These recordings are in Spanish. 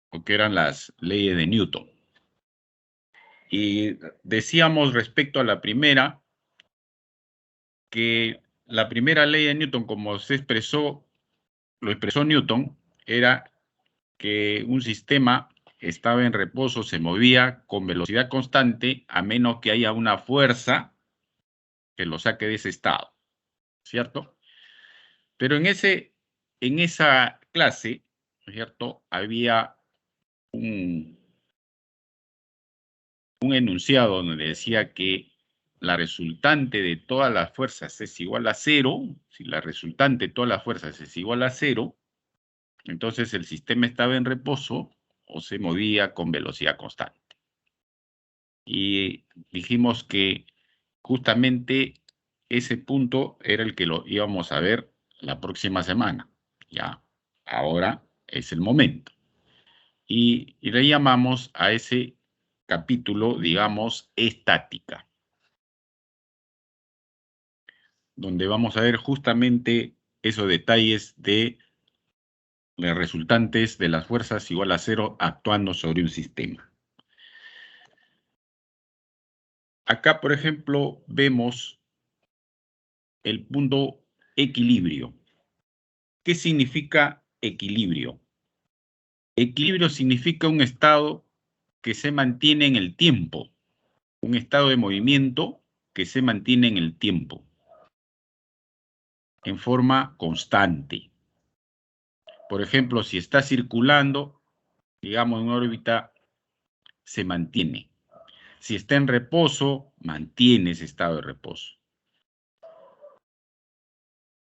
o que eran las leyes de Newton. Y decíamos respecto a la primera, que la primera ley de Newton, como se expresó, lo expresó Newton, era que un sistema estaba en reposo, se movía con velocidad constante, a menos que haya una fuerza que lo saque de ese estado, ¿cierto? Pero en esa clase, ¿no es cierto?, había un enunciado donde decía que la resultante de todas las fuerzas es igual a cero. Si la resultante de todas las fuerzas es igual a cero, entonces el sistema estaba en reposo o se movía con velocidad constante. Y dijimos que justamente ese punto era el que lo íbamos a ver la próxima semana. Ya, ahora es el momento. Y le llamamos a ese capítulo, digamos, estática, donde vamos a ver justamente esos detalles de las resultantes de las fuerzas igual a cero actuando sobre un sistema. Acá, por ejemplo, vemos el punto equilibrio. ¿Qué significa equilibrio? Equilibrio significa un estado que se mantiene en el tiempo, un estado de movimiento que se mantiene en el tiempo, en forma constante. Por ejemplo, si está circulando, digamos, en órbita, se mantiene. Si está en reposo, mantiene ese estado de reposo.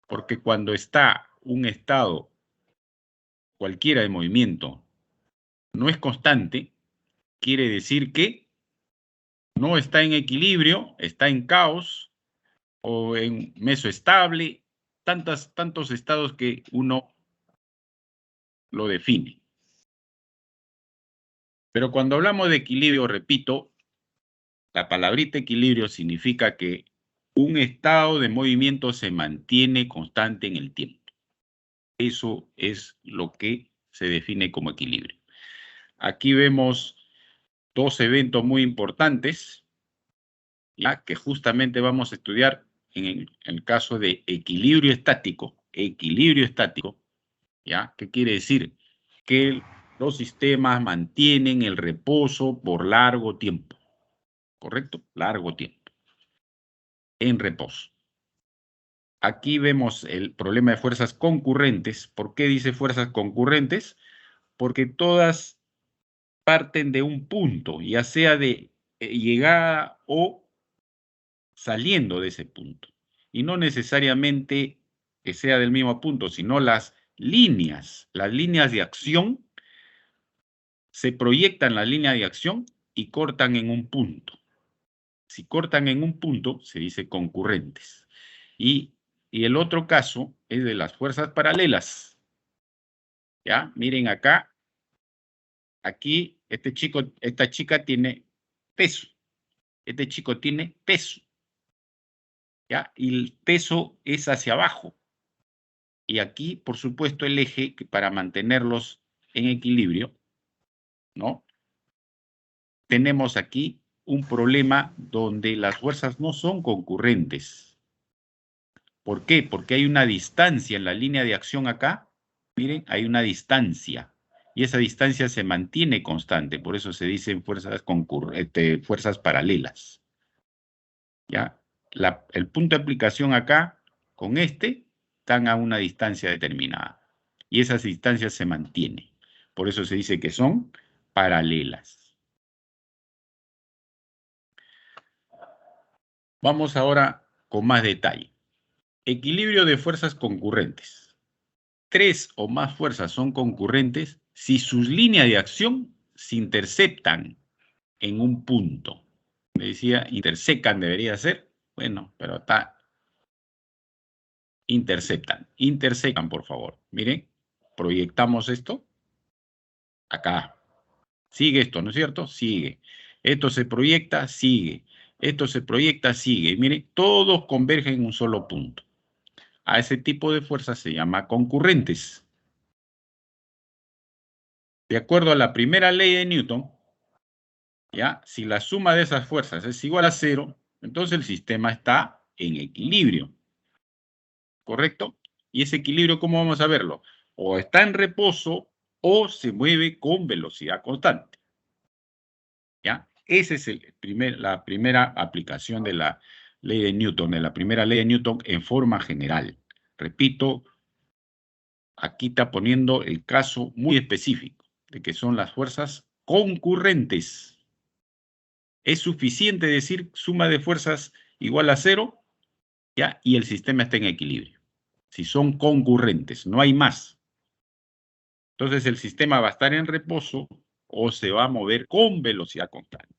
Porque cuando está un estado cualquiera de movimiento no es constante, quiere decir que no está en equilibrio, está en caos o en mesoestable, tantos estados que uno lo define. Pero cuando hablamos de equilibrio, repito, la palabrita equilibrio significa que un estado de movimiento se mantiene constante en el tiempo. Eso es lo que se define como equilibrio. Aquí vemos dos eventos muy importantes, ya que justamente vamos a estudiar en el caso de equilibrio estático. Equilibrio estático, ¿ya? ¿Qué quiere decir? Que los sistemas mantienen el reposo por largo tiempo, ¿correcto? Largo tiempo, en reposo. Aquí vemos el problema de fuerzas concurrentes. ¿Por qué dice fuerzas concurrentes? Porque todas parten de un punto, ya sea de llegada o saliendo de ese punto. Y no necesariamente que sea del mismo punto, sino las líneas de acción, se proyectan la línea de acción y cortan en un punto. Si cortan en un punto, se dice concurrentes. Y el otro caso es de las fuerzas paralelas. ¿Ya? Miren acá, aquí esta chica tiene peso. Este chico tiene peso. ¿Ya? Y el peso es hacia abajo. Y aquí, por supuesto, el eje para mantenerlos en equilibrio, ¿no? Tenemos aquí un problema donde las fuerzas no son concurrentes. ¿Por qué? Porque hay una distancia en la línea de acción acá. Miren, hay una distancia. Y esa distancia se mantiene constante. Por eso se dicen fuerzas paralelas. ¿Ya? El punto de aplicación acá, con están a una distancia determinada. Y esas distancias se mantienen. Por eso se dice que son paralelas. Vamos ahora con más detalle. Equilibrio de fuerzas concurrentes. 3 o más fuerzas son concurrentes si sus líneas de acción se interceptan en un punto. Me decía, intersecan debería ser. Bueno, pero está interceptan. Intersecan, por favor. Miren, proyectamos esto acá. Sigue esto, ¿no es cierto? Sigue. Esto se proyecta, sigue. Esto se proyecta, sigue. Miren, todos convergen en un solo punto. A ese tipo de fuerzas se llama concurrentes. De acuerdo a la primera ley de Newton, ¿ya? Si la suma de esas fuerzas es igual a 0, entonces el sistema está en equilibrio, ¿correcto? Y ese equilibrio, ¿cómo vamos a verlo? O está en reposo o se mueve con velocidad constante, ¿ya? Esa es la primera aplicación de la ley de Newton, de la primera ley de Newton en forma general. Repito, aquí está poniendo el caso muy específico, de que son las fuerzas concurrentes. Es suficiente decir suma de fuerzas igual a 0, ¿ya? Y el sistema está en equilibrio. Si son concurrentes, no hay más. Entonces el sistema va a estar en reposo o se va a mover con velocidad constante.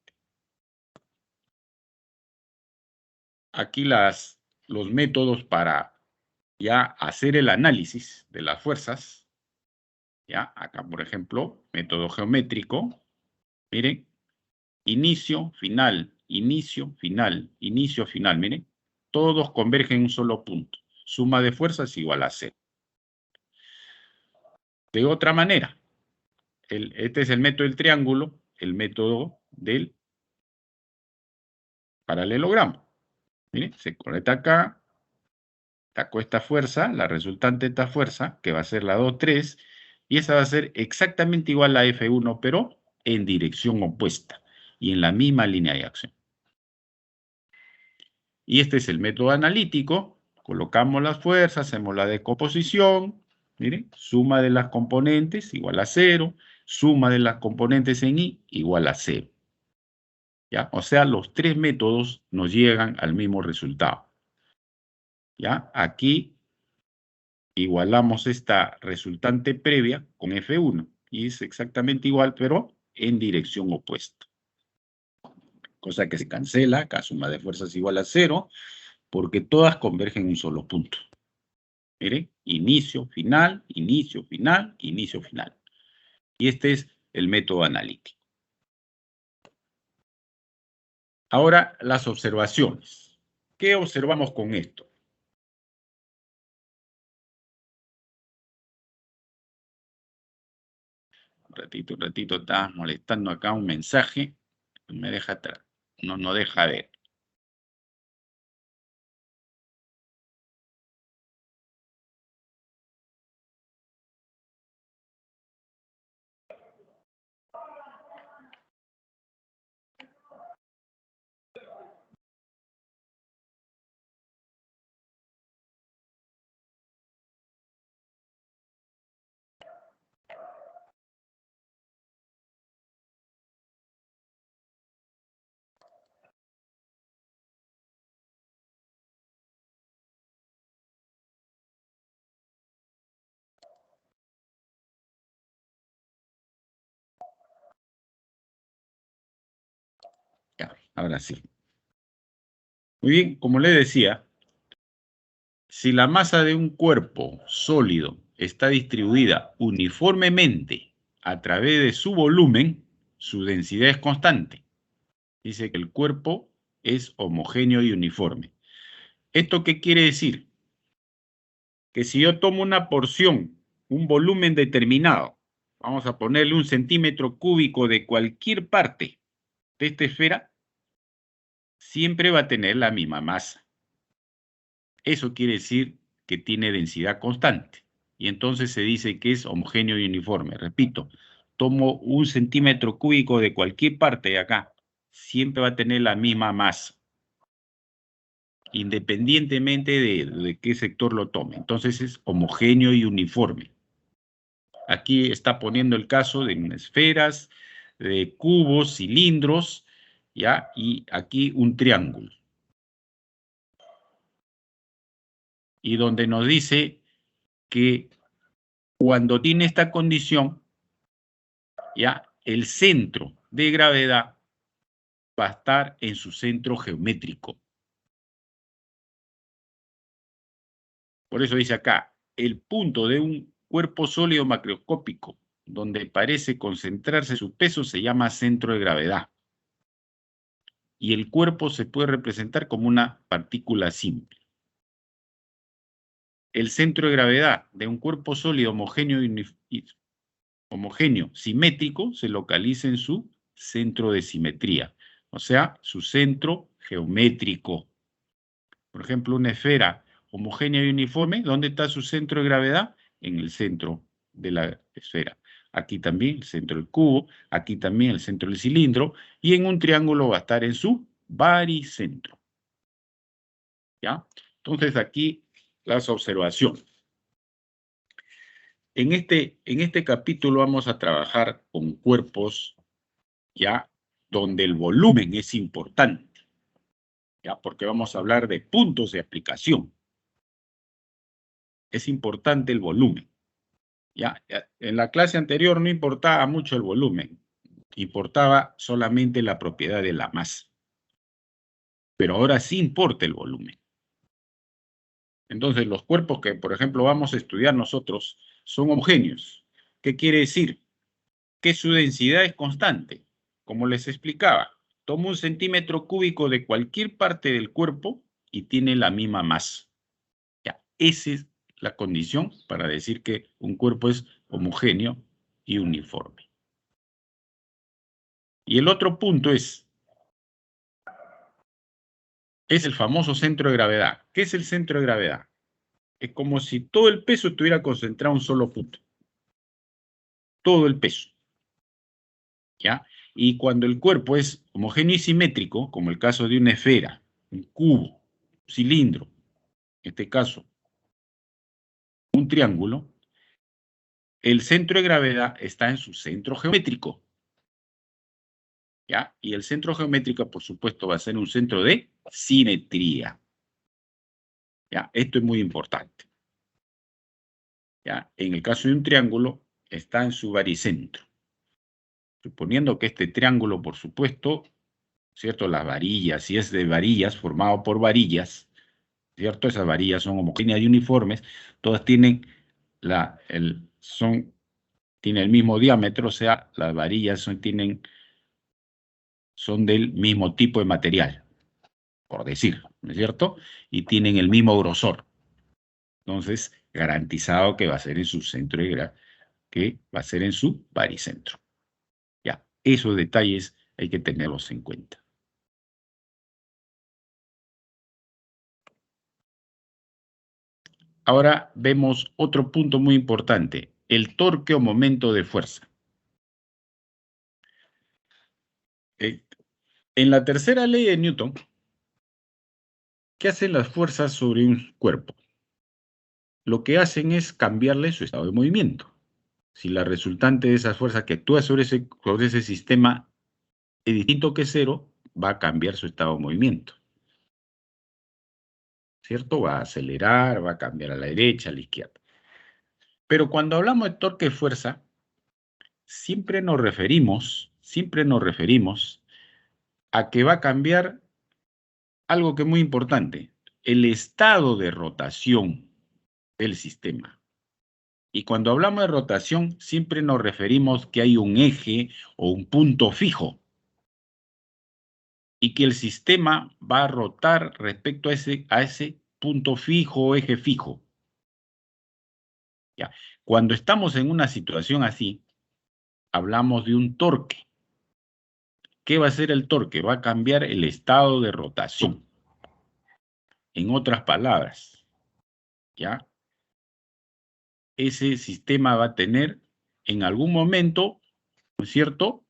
Aquí los métodos para ya hacer el análisis de las fuerzas, ya acá por ejemplo, método geométrico, miren, inicio, final, inicio, final, inicio, final, miren, todos convergen en un solo punto. Suma de fuerzas igual a 0. De otra manera, este es el método del triángulo, el método del paralelogramo. Miren, se conecta acá, sacó esta fuerza, la resultante de esta fuerza, que va a ser la 2, 3, y esa va a ser exactamente igual a F1, pero en dirección opuesta y en la misma línea de acción. Y este es el método analítico. Colocamos las fuerzas, hacemos la decomposición. Miren, suma de las componentes igual a 0, suma de las componentes en I igual a 0. ¿Ya? O sea, los tres métodos nos llegan al mismo resultado. ¿Ya? Aquí igualamos esta resultante previa con F1 y es exactamente igual, pero en dirección opuesta. Cosa que se cancela, acá suma de fuerzas igual a 0, porque todas convergen en un solo punto. Miren, inicio, final, inicio, final, inicio, final. Y este es el método analítico. Ahora, las observaciones. ¿Qué observamos con esto? Un ratito, está molestando acá un mensaje. Me deja atrás. No deja ver. Ya, ahora sí. Muy bien, como le decía, si la masa de un cuerpo sólido está distribuida uniformemente a través de su volumen, su densidad es constante. Dice que el cuerpo es homogéneo y uniforme. ¿Esto qué quiere decir? Que si yo tomo una porción, un volumen determinado, vamos a ponerle 1 centímetro cúbico de cualquier parte de esta esfera, siempre va a tener la misma masa. Eso quiere decir que tiene densidad constante. Y entonces se dice que es homogéneo y uniforme. Repito, tomo 1 centímetro cúbico de cualquier parte de acá, siempre va a tener la misma masa, independientemente de qué sector lo tome. Entonces es homogéneo y uniforme. Aquí está poniendo el caso de esferas, de cubos, cilindros, ¿ya? Y aquí un triángulo. Y donde nos dice que cuando tiene esta condición, ¿ya? El centro de gravedad va a estar en su centro geométrico. Por eso dice acá, el punto de un cuerpo sólido macroscópico donde parece concentrarse su peso se llama centro de gravedad. Y el cuerpo se puede representar como una partícula simple. El centro de gravedad de un cuerpo sólido homogéneo homogéneo simétrico se localiza en su centro de simetría, o sea, su centro geométrico. Por ejemplo, una esfera homogénea y uniforme, ¿dónde está su centro de gravedad? En el centro de la esfera. Aquí también el centro del cubo, aquí también el centro del cilindro, y en un triángulo va a estar en su baricentro. ¿Ya? Entonces aquí las observaciones. En este capítulo vamos a trabajar con cuerpos, ¿ya? Donde el volumen es importante, ¿ya? Porque vamos a hablar de puntos de aplicación. Es importante el volumen. ¿Ya? En la clase anterior no importaba mucho el volumen, importaba solamente la propiedad de la masa. Pero ahora sí importa el volumen. Entonces, los cuerpos que, por ejemplo, vamos a estudiar nosotros son homogéneos. ¿Qué quiere decir? Que su densidad es constante. Como les explicaba, toma un centímetro cúbico de cualquier parte del cuerpo y tiene la misma masa. Ya, esa es la condición para decir que un cuerpo es homogéneo y uniforme. Y el otro punto es el famoso centro de gravedad. ¿Qué es el centro de gravedad? Es como si todo el peso estuviera concentrado en un solo punto. Todo el peso. ¿Ya? Y cuando el cuerpo es homogéneo y simétrico, como el caso de una esfera, un cubo, un cilindro, en este caso, un triángulo, el centro de gravedad está en su centro geométrico. ¿Ya? Y el centro geométrico, por supuesto, va a ser un centro de simetría. ¿Ya? Esto es muy importante. ¿Ya? En el caso de un triángulo, está en su baricentro. Suponiendo que este triángulo, por supuesto, ¿cierto? Las varillas, si es de varillas, formado por varillas, ¿cierto? Esas varillas son homogéneas y uniformes, todas tienen tienen el mismo diámetro, o sea, las varillas son del mismo tipo de material, por decir, ¿no es cierto? Y tienen el mismo grosor. Entonces, garantizado que va a ser en su centro que va a ser en su baricentro. Ya, esos detalles hay que tenerlos en cuenta. Ahora vemos otro punto muy importante, el torque o momento de fuerza. En la tercera ley de Newton, ¿qué hacen las fuerzas sobre un cuerpo? Lo que hacen es cambiarle su estado de movimiento. Si la resultante de esas fuerzas que actúa sobre ese sistema es distinto que cero, va a cambiar su estado de movimiento. ¿Cierto? Va a acelerar, va a cambiar a la derecha, a la izquierda. Pero cuando hablamos de torque de fuerza, siempre nos referimos a que va a cambiar algo que es muy importante, el estado de rotación del sistema. Y cuando hablamos de rotación, siempre nos referimos que hay un eje o un punto fijo y que el sistema va a rotar respecto a ese punto fijo o eje fijo. ¿Ya? Cuando estamos en una situación así, hablamos de un torque. ¿Qué va a hacer el torque? Va a cambiar el estado de rotación. En otras palabras, ¿ya? Ese sistema va a tener en algún momento, ¿no es cierto?,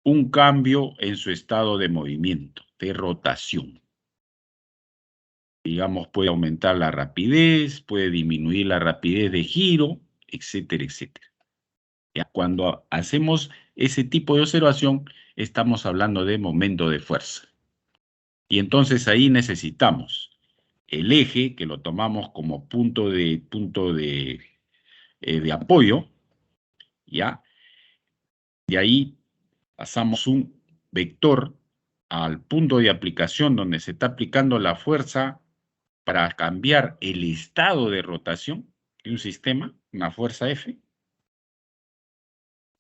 un cambio en su estado de movimiento, de rotación. Digamos, puede aumentar la rapidez, puede disminuir la rapidez de giro, etcétera, etcétera. ¿Ya? Cuando hacemos ese tipo de observación, estamos hablando de momento de fuerza. Y entonces ahí necesitamos el eje, que lo tomamos como punto de apoyo, ¿ya? De ahí pasamos un vector al punto de aplicación donde se está aplicando la fuerza para cambiar el estado de rotación de un sistema, una fuerza F.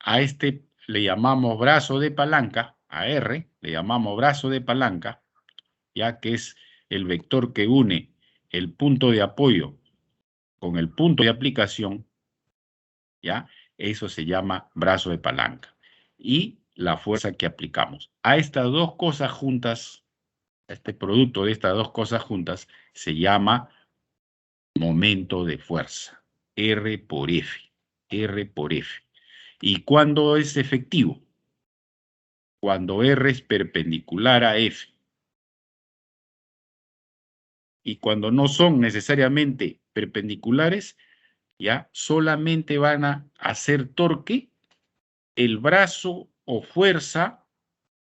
A este le llamamos brazo de palanca, a R le llamamos brazo de palanca, ya que es el vector que une el punto de apoyo con el punto de aplicación, ¿ya? Eso se llama brazo de palanca. Y la fuerza que aplicamos. A estas dos cosas juntas, este producto de estas dos cosas juntas, se llama momento de fuerza. R por F. R por F. ¿Y cuándo es efectivo? Cuando R es perpendicular a F. Y cuando no son necesariamente perpendiculares, ya solamente van a hacer torque el brazo o fuerza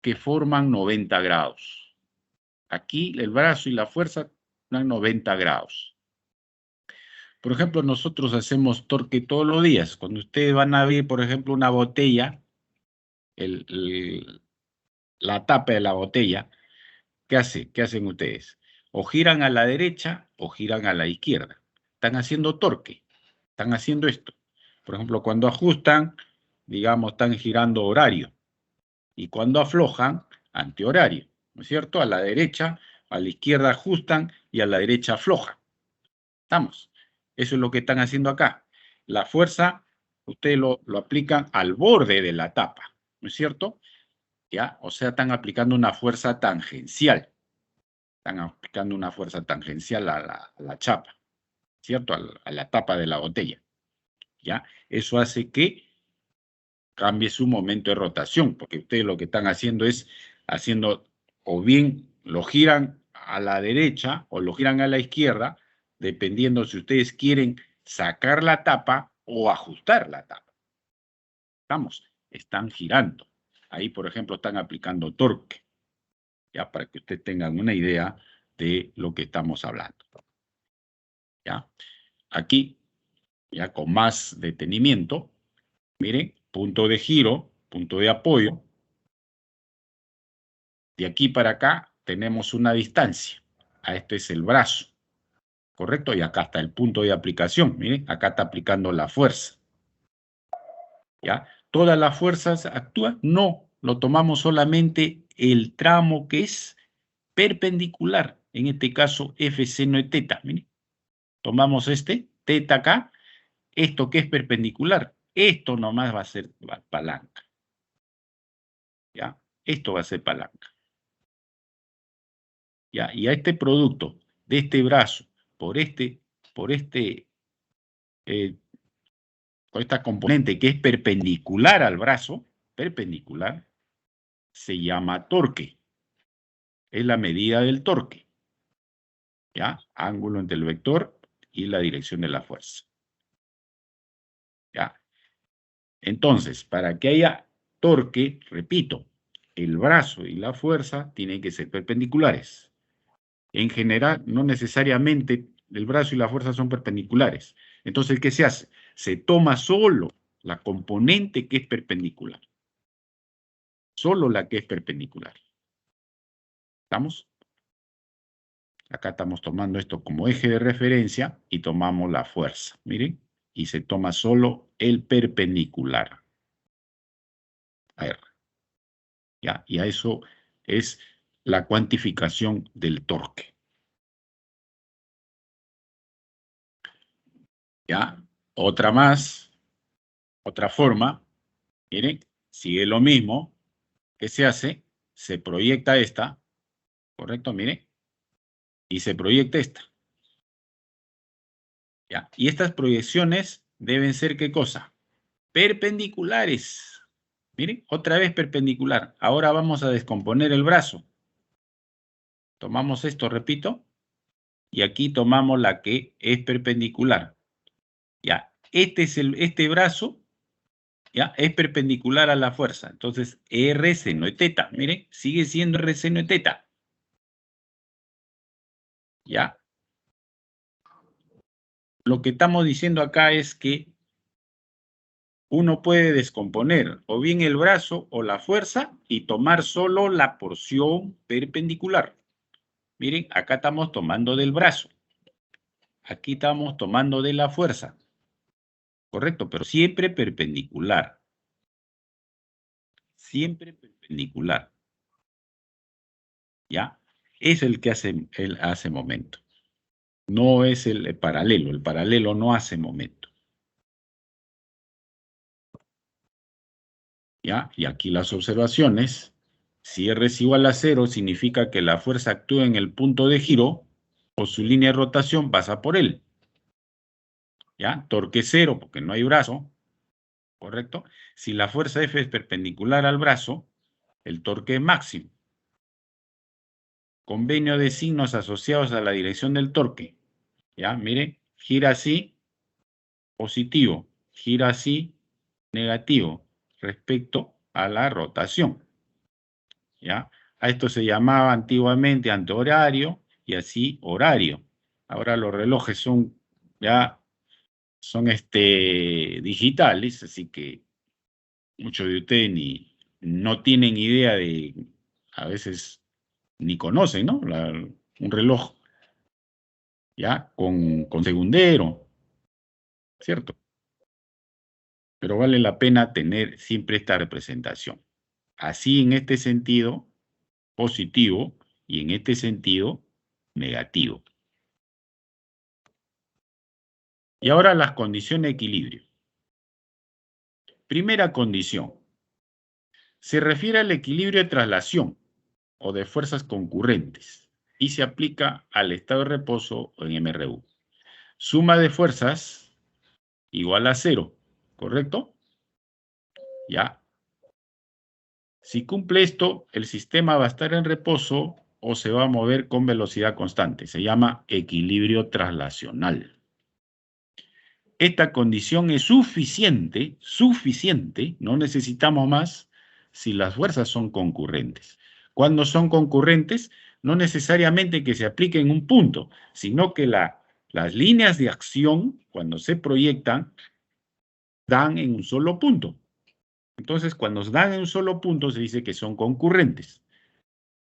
que forman 90 grados. Aquí el brazo y la fuerza dan 90 grados. Por ejemplo, nosotros hacemos torque todos los días. Cuando ustedes van a ver, por ejemplo, una botella, la tapa de la botella, ¿qué hace? ¿Qué hacen ustedes? O giran a la derecha o giran a la izquierda. Están haciendo torque. Están haciendo esto. Por ejemplo, cuando ajustan, digamos, están girando horario. Y cuando aflojan, antihorario. ¿No es cierto? A la derecha, a la izquierda ajustan y a la derecha aflojan. ¿Estamos? Eso es lo que están haciendo acá. La fuerza, ustedes lo aplican al borde de la tapa. ¿No es cierto? ¿Ya? O sea, están aplicando una fuerza tangencial. Están aplicando una fuerza tangencial a la chapa. ¿Cierto? A la tapa de la botella. ¿Ya? Eso hace que cambie su momento de rotación, porque ustedes lo que están haciendo es haciendo, o bien lo giran a la derecha o lo giran a la izquierda, dependiendo si ustedes quieren sacar la tapa o ajustar la tapa. Vamos, están girando. Ahí, por ejemplo, están aplicando torque, ya para que ustedes tengan una idea de lo que estamos hablando. ¿Ya? Aquí, ya con más detenimiento, miren, punto de giro, punto de apoyo. De aquí para acá tenemos una distancia. Este es el brazo, ¿correcto? Y acá está el punto de aplicación. Miren, acá está aplicando la fuerza. ¿Ya? ¿Todas las fuerzas actúan? No, lo tomamos solamente el tramo que es perpendicular. En este caso, F seno de teta. Miren, tomamos este, teta acá, esto que es perpendicular. Esto nomás va a ser palanca. ¿Ya? Esto va a ser palanca. ¿Ya? Y a este producto de este brazo por esta componente que es perpendicular al brazo, perpendicular, se llama torque. Es la medida del torque. ¿Ya? Ángulo entre el vector y la dirección de la fuerza. ¿Ya? Entonces, para que haya torque, repito, el brazo y la fuerza tienen que ser perpendiculares. En general, no necesariamente el brazo y la fuerza son perpendiculares. Entonces, ¿qué se hace? Se toma solo la componente que es perpendicular. Solo la que es perpendicular. ¿Estamos? Acá estamos tomando esto como eje de referencia y tomamos la fuerza. Miren, y se toma solo el perpendicular. A ver. ¿Ya? Y a eso es la cuantificación del torque. ¿Ya? Otra más, otra forma. Miren, sigue lo mismo. ¿Qué se hace? Se proyecta esta, ¿correcto? Miren, y se proyecta esta. ¿Ya? Y estas proyecciones deben ser, ¿qué cosa? Perpendiculares. Miren, otra vez perpendicular. Ahora vamos a descomponer el brazo. Tomamos esto, repito, y aquí tomamos la que es perpendicular. Ya, este brazo, ya, es perpendicular a la fuerza. Entonces, R seno de teta. Miren, sigue siendo R seno de teta. ¿Ya? Lo que estamos diciendo acá es que uno puede descomponer o bien el brazo o la fuerza y tomar solo la porción perpendicular. Miren, acá estamos tomando del brazo. Aquí estamos tomando de la fuerza. Correcto, pero siempre perpendicular. Siempre perpendicular. ¿Ya? Es el que hace momento. No es el paralelo. El paralelo no hace momento. ¿Ya? Y aquí las observaciones. Si R es igual a 0, significa que la fuerza actúa en el punto de giro o su línea de rotación pasa por él. ¿Ya? Torque 0, porque no hay brazo, ¿correcto? Si la fuerza F es perpendicular al brazo, el torque es máximo. Convenio de signos asociados a la dirección del torque. ¿Ya? Mire, gira así, positivo. Gira así, negativo, respecto a la rotación. ¿Ya? A esto se llamaba antiguamente antihorario y así horario. Ahora los relojes son digitales, así que muchos de ustedes no tienen idea a veces ni conocen, ¿no? Un reloj, ¿ya? Con segundero, ¿cierto? Pero vale la pena tener siempre esta representación. Así en este sentido positivo y en este sentido negativo. Y ahora las condiciones de equilibrio. Primera condición. Se refiere al equilibrio de traslación o de fuerzas concurrentes y se aplica al estado de reposo o en MRU. Suma de fuerzas igual a 0, ¿correcto? Ya. Si cumple esto, el sistema va a estar en reposo o se va a mover con velocidad constante. Se llama equilibrio traslacional. Esta condición es suficiente, no necesitamos más si las fuerzas son concurrentes. Cuando son concurrentes, no necesariamente que se aplique en un punto, sino que las líneas de acción, cuando se proyectan, dan en un solo punto. Entonces, cuando dan en un solo punto, se dice que son concurrentes.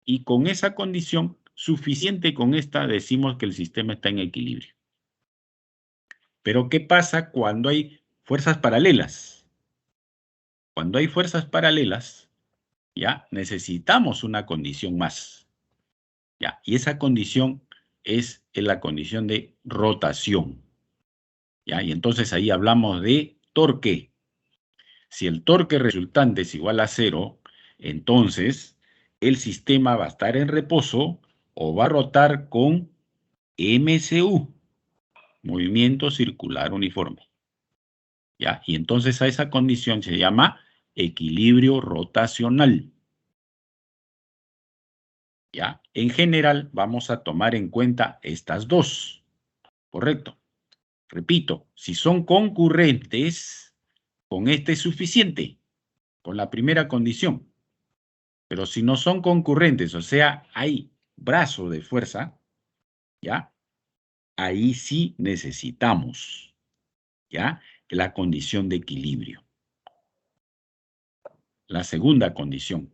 Y con esa condición, suficiente con esta, decimos que el sistema está en equilibrio. Pero, ¿qué pasa cuando hay fuerzas paralelas? Cuando hay fuerzas paralelas, ya necesitamos una condición más. Ya, y esa condición es la condición de rotación. Ya, y entonces ahí hablamos de torque. Si el torque resultante es igual a 0, entonces el sistema va a estar en reposo o va a rotar con MCU, movimiento circular uniforme. ¿Ya? Y entonces a esa condición se llama equilibrio rotacional. ¿Ya? En general vamos a tomar en cuenta estas dos. ¿Correcto? Repito, si son concurrentes, con este es suficiente, con la primera condición. Pero si no son concurrentes, o sea, hay brazo de fuerza, ¿ya? Ahí sí necesitamos, ¿ya? La condición de equilibrio. La segunda condición,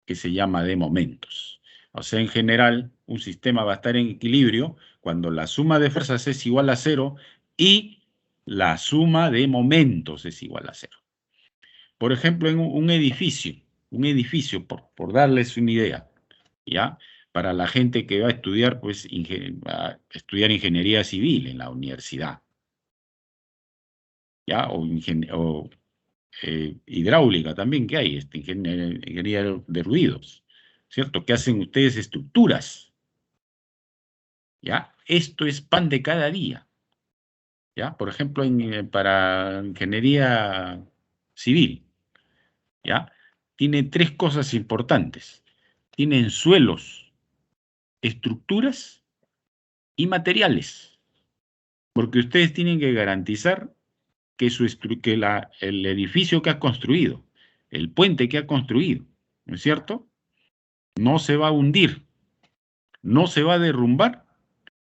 que se llama de momentos. O sea, en general, un sistema va a estar en equilibrio cuando la suma de fuerzas es igual a 0 y la suma de momentos es igual a 0. Por ejemplo, en un edificio, por darles una idea, ¿ya? Para la gente que va a estudiar, pues, va a estudiar ingeniería civil en la universidad, ¿ya? O hidráulica también, que hay, ingeniería de ruidos, ¿cierto? Que hacen ustedes estructuras, ¿ya? Esto es pan de cada día, ¿ya? Por ejemplo, para ingeniería civil, ¿ya? Tiene tres cosas importantes. Tienen suelos, estructuras y materiales, porque ustedes tienen que garantizar que, el edificio que ha construido, el puente que ha construido, ¿no es cierto?, no se va a hundir, no se va a derrumbar,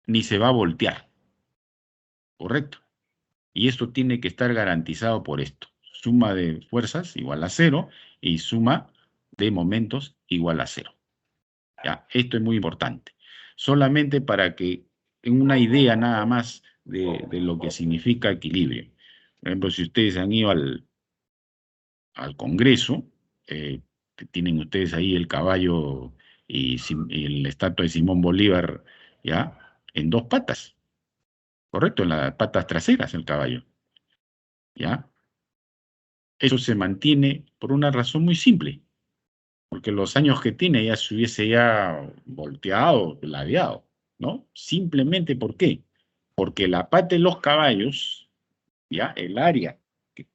ni se va a voltear. ¿Correcto? Y esto tiene que estar garantizado por esto. Suma de fuerzas igual a 0 y suma de momentos igual a 0. ¿Ya? Esto es muy importante. Solamente para que tengan una idea nada más de lo que significa equilibrio. Por ejemplo, si ustedes han ido al Congreso, tienen ustedes ahí el caballo y la estatua de Simón Bolívar, ¿ya? En dos patas, ¿correcto? En las patas traseras el caballo, ¿ya? Eso se mantiene por una razón muy simple, porque los años que tiene ya se hubiese ya volteado, ladeado, ¿no? Simplemente, ¿por qué? Porque la pata de los caballos, ya, el área que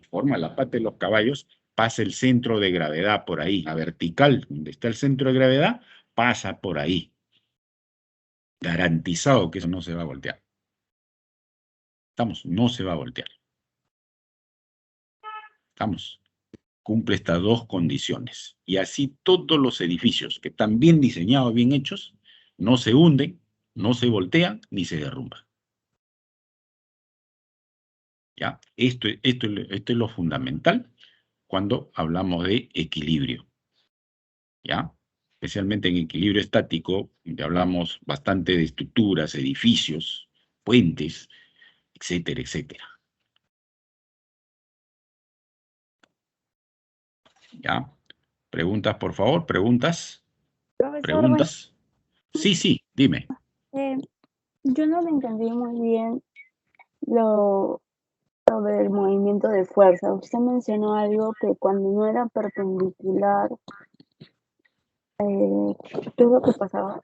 forma la pata de los caballos, pasa el centro de gravedad por ahí, la vertical, donde está el centro de gravedad, pasa por ahí. Garantizado que eso no se va a voltear. Estamos, no se va a voltear. Estamos, cumple estas dos condiciones. Y así todos los edificios que están bien diseñados, bien hechos, no se hunden, no se voltean, ni se derrumban. ¿Ya? Esto es lo fundamental cuando hablamos de equilibrio. ¿Ya? Especialmente en equilibrio estático, donde hablamos bastante de estructuras, edificios, puentes, etcétera, etcétera. ¿Ya? Preguntas, por favor, preguntas. Profesor, bueno, ¿Preguntas? Sí, sí, dime. eh, yo no le entendí muy bien lo, lo del movimiento de fuerza. Usted mencionó algo que cuando no era perpendicular, ¿qué es lo que pasaba?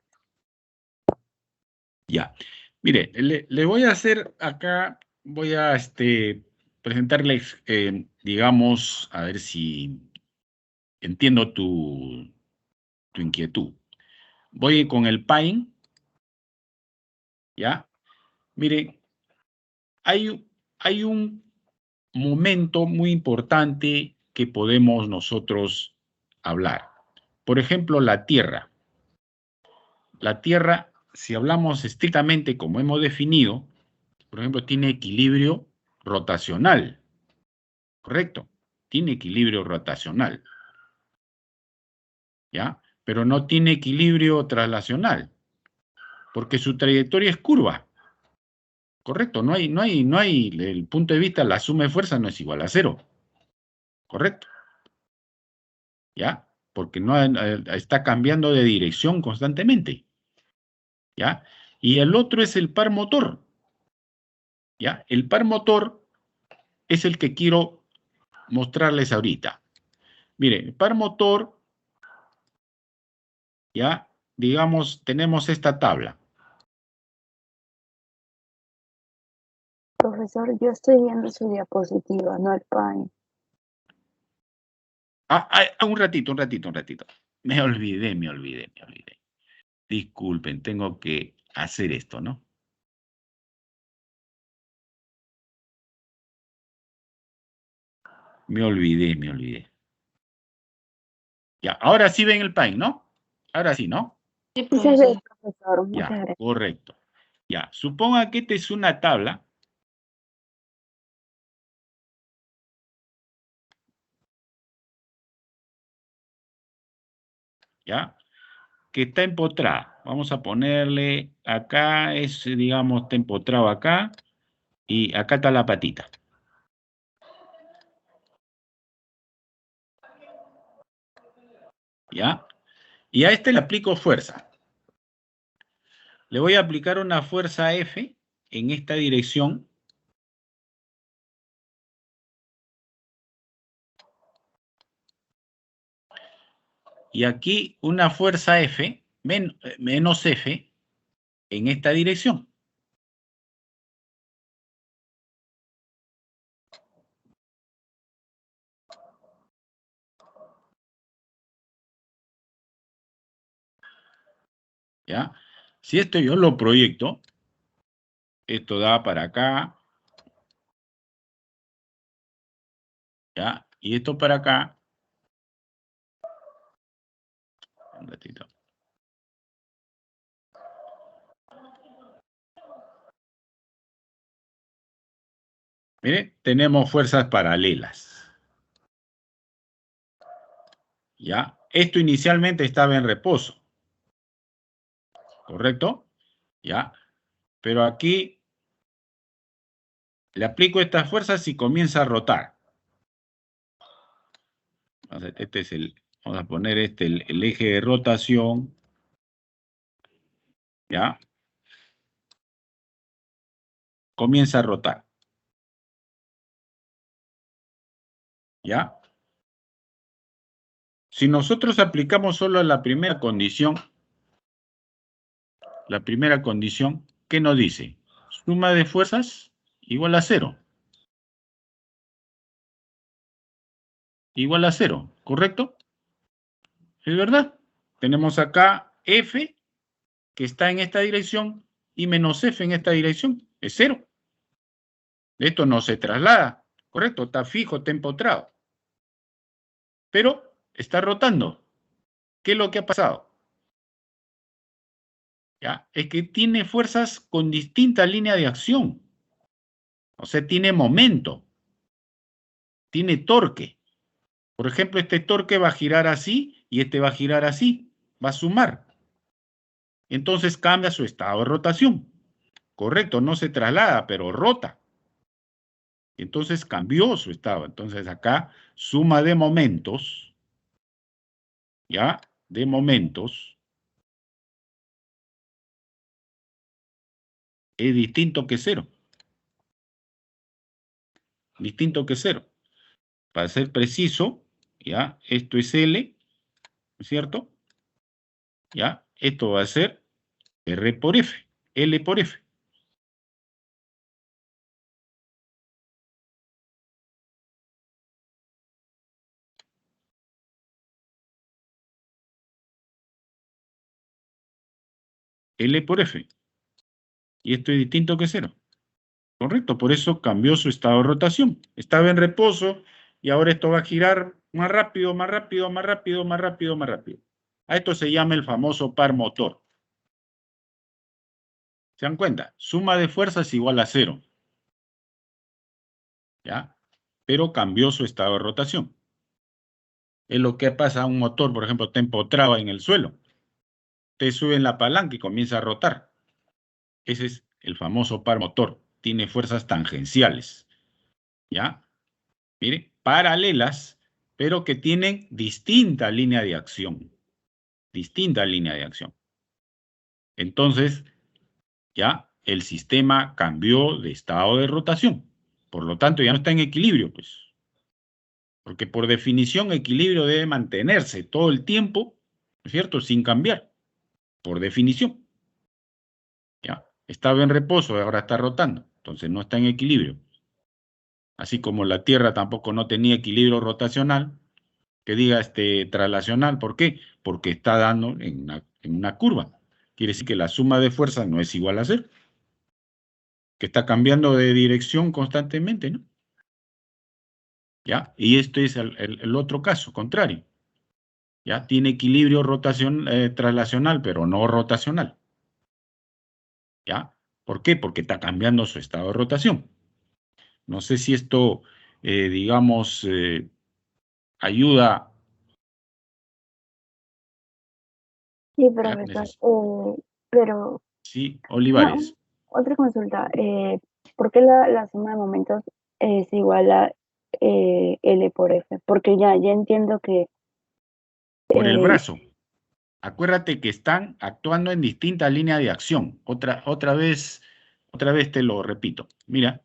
Ya. Mire, le voy a hacer acá, voy a presentarles, digamos, a ver si entiendo tu inquietud. Voy con el Pine, ¿ya? Mire, hay un momento muy importante que podemos nosotros hablar. Por ejemplo, la Tierra. La Tierra, si hablamos estrictamente como hemos definido, por ejemplo, tiene equilibrio rotacional, ¿correcto? Tiene equilibrio rotacional, ¿ya? Pero no tiene equilibrio traslacional, porque su trayectoria es curva, ¿correcto? El punto de vista, la suma de fuerza no es igual a cero, ¿correcto? ¿Ya? Porque no está cambiando de dirección constantemente, ¿ya? Y el otro es el par motor, ¿ya? El par motor es el que quiero mostrarles ahorita. Mire, el par motor, ¿ya? Digamos, tenemos esta tabla. Profesor, yo estoy viendo su diapositiva, no el PAI. Un ratito. Me olvidé. Disculpen, tengo que hacer esto, ¿no? Me olvidé. Ya, ahora sí ven el pain, ¿no? Ahora sí, ¿no? Sí, se ve, profesor, muchas Ya, gracias. correcto. Ya, suponga que esta es una tabla. ¿Ya? Que está empotrada. Vamos a ponerle acá, digamos, está empotrado acá, y acá está la patita. ¿Ya? Y a este le aplico fuerza. Le voy a aplicar una fuerza F en esta dirección. Y aquí una fuerza F, menos F, en esta dirección. ¿Ya? Si esto yo lo proyecto, esto da para acá, ¿ya? Y esto para acá. Un ratito. Mire, tenemos fuerzas paralelas. ¿Ya? Esto inicialmente estaba en reposo. ¿Correcto? ¿Ya? Pero aquí le aplico estas fuerzas y comienza a rotar. Entonces, vamos a poner el eje de rotación. ¿Ya? Comienza a rotar. ¿Ya? Si nosotros aplicamos solo la primera condición, ¿qué nos dice? Suma de fuerzas igual a 0. Igual a 0, ¿correcto? ¿Es verdad? Tenemos acá F, que está en esta dirección, y menos F en esta dirección. Es 0. Esto no se traslada, ¿correcto? Está fijo, está empotrado. Pero está rotando. ¿Qué es lo que ha pasado? ¿Ya? Es que tiene fuerzas con distinta línea de acción. O sea, tiene momento. Tiene torque. Por ejemplo, este torque va a girar así y este va a girar así. Va a sumar. Entonces cambia su estado de rotación. Correcto, no se traslada, pero rota. Entonces cambió su estado. Entonces acá, suma de momentos, ¿ya? De momentos, es distinto que 0. Distinto que 0. Para ser preciso, ¿ya? Esto es L, ¿no es cierto? ¿Ya? Esto va a ser R por F, L por F. L por F. Y esto es distinto que 0. Correcto, por eso cambió su estado de rotación. Estaba en reposo y ahora esto va a girar más rápido, más rápido, más rápido, más rápido, más rápido. A esto se llama el famoso par motor. ¿Se dan cuenta? Suma de fuerzas igual a 0. ¿Ya? Pero cambió su estado de rotación. Es lo que pasa a un motor, por ejemplo, está empotrado en el suelo. Te sube en la palanca y comienza a rotar. Ese es el famoso par motor. Tiene fuerzas tangenciales. ¿Ya? Mire, paralelas, pero que tienen distinta línea de acción. Distinta línea de acción. Entonces, ya el sistema cambió de estado de rotación. Por lo tanto, ya no está en equilibrio, pues. Porque por definición, equilibrio debe mantenerse todo el tiempo, ¿no es cierto?, sin cambiar. Por definición. ¿Ya? Estaba en reposo y ahora está rotando. Entonces no está en equilibrio. Así como la Tierra tampoco no tenía equilibrio rotacional, que diga traslacional. ¿Por qué? Porque está dando en una curva. Quiere decir que la suma de fuerzas no es igual a 0. Que está cambiando de dirección constantemente, ¿no? ¿Ya? Y este es el otro caso, contrario. ¿Ya? Tiene equilibrio traslacional, pero no rotacional. ¿Ya? ¿Por qué? Porque está cambiando su estado de rotación. No sé si esto, digamos, ayuda. Sí, ¿Ya? profesor, pero Sí, no, Olivares. otra consulta. ¿Por qué la suma de momentos es igual a L por F? Porque ya entiendo que Por el eh, brazo. Acuérdate que están actuando en distintas líneas de acción. Otra vez te lo repito. Mira,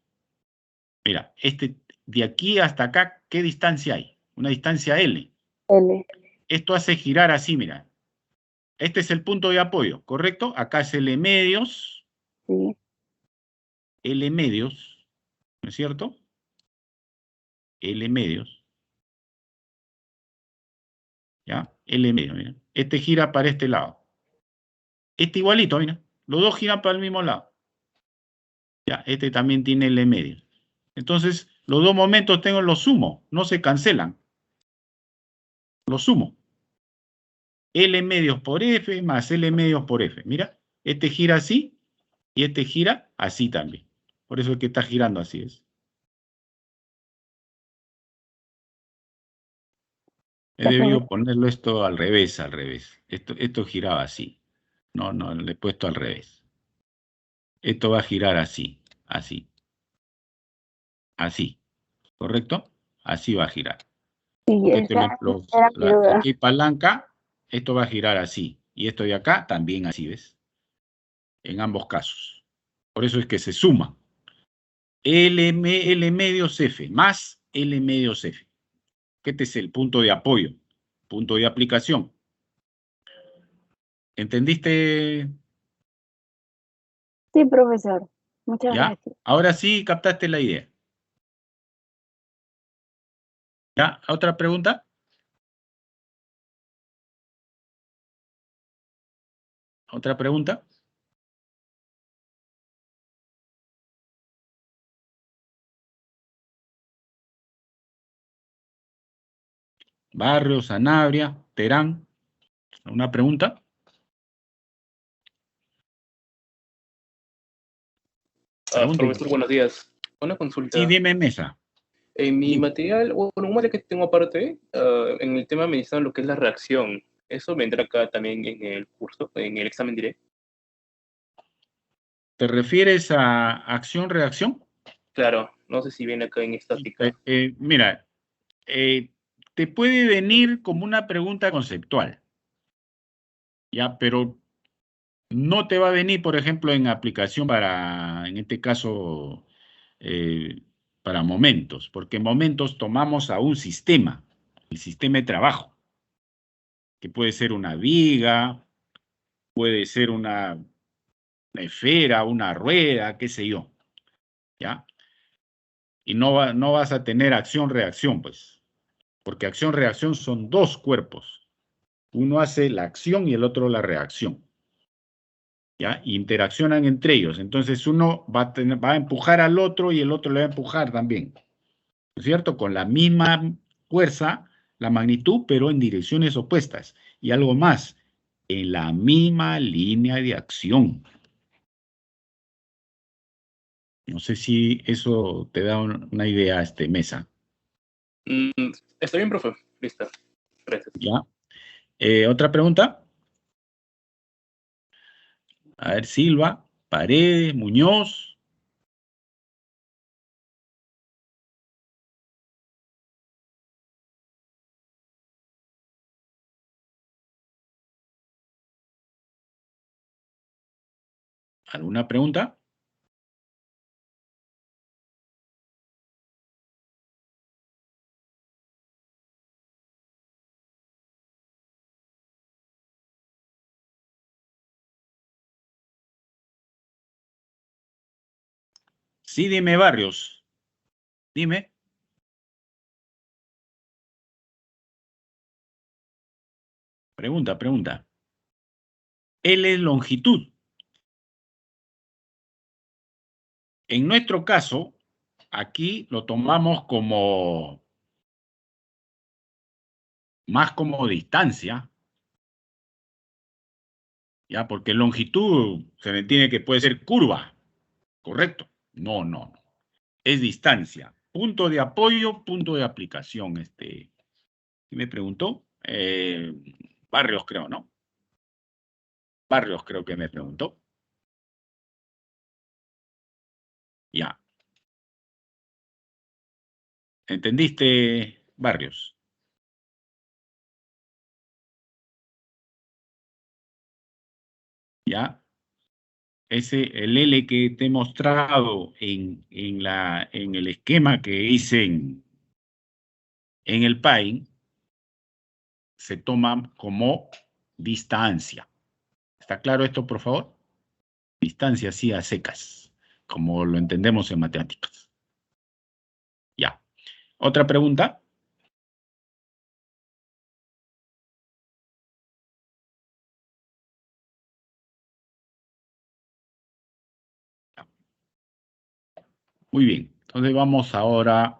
de aquí hasta acá, ¿qué distancia hay? Una distancia L. L, Esto hace girar así, mira. Este es el punto de apoyo, ¿correcto? Acá es L medios, sí, ¿no es cierto? L medios, ¿ya? L medios, mira. Este gira para este lado. Este igualito, mira. Los dos giran para el mismo lado. Ya, este también tiene L medios. Entonces, los dos momentos los sumo, no se cancelan. Los sumo. L medios por F más L medios por F. Mira, este gira así y este gira así también. Por eso es que está girando así es. He ya debido profesor. ponerlo esto al revés, al revés. Esto giraba así. No, le he puesto al revés. Esto va a girar así, así, así. ¿Correcto? Así va a girar. Sí, Porque esa era mi duda. aquí hay palanca, esto va a girar así. Y esto de acá también así, ¿ves? En ambos casos. Por eso es que se suma. L medios F más L medios F. que este es el punto de apoyo, punto de aplicación. ¿Entendiste? Sí, profesor. Muchas ¿Ya? gracias. Ahora sí captaste la idea. ¿Ya? ¿Otra pregunta? ¿Otra pregunta? Barrio, Sanabria, Terán. ¿Una pregunta? Pregunten. Profesor, buenos días. Una Sí, consulta. dime, Mesa. En mi Dime. material, bueno, un material que tengo aparte, en el tema me dicen lo que es la reacción. ¿Eso vendrá acá también en el curso, en el examen diré? ¿Te refieres a acción-reacción? Claro, no sé si viene acá en estática. Mira, te puede venir como una pregunta conceptual, ¿ya? Pero no te va a venir, por ejemplo, en aplicación para, en este caso, eh, para momentos, porque en momentos tomamos a un sistema, el sistema de trabajo, que puede ser una viga, puede ser una esfera, una rueda, qué sé yo, ¿ya? Y no vas a tener acción-reacción, pues, porque acción-reacción son dos cuerpos. Uno hace la acción y el otro la reacción, ¿ya? Interaccionan entre ellos. Entonces uno va a empujar al otro y el otro le va a empujar también, ¿no es cierto? Con la misma fuerza, la magnitud, pero en direcciones opuestas. Y algo más, en la misma línea de acción. No sé si eso te da una idea, Mesa. Está bien, profe. Listo. Gracias. ¿Ya? ¿Otra pregunta? A ver, Silva, Paredes, Muñoz. ¿Alguna pregunta? Sí, dime, Barrios. Dime. Pregunta, pregunta. L es longitud. En nuestro caso, aquí lo tomamos como más como distancia, ¿ya? Porque longitud se le entiende que puede ser curva, ¿correcto? No, no, no. Es distancia. Punto de apoyo, punto de aplicación. ¿Quién me preguntó? Barrios, creo, ¿no? Barrios creo que me preguntó. Ya. ¿Entendiste, Barrios? ¿Ya? El L que te he mostrado en el esquema que hice en el Paint, se toma como distancia. ¿Está claro esto, por favor? Distancia así a secas, como lo entendemos en matemáticas. Ya. ¿Otra pregunta? Muy bien. Entonces vamos ahora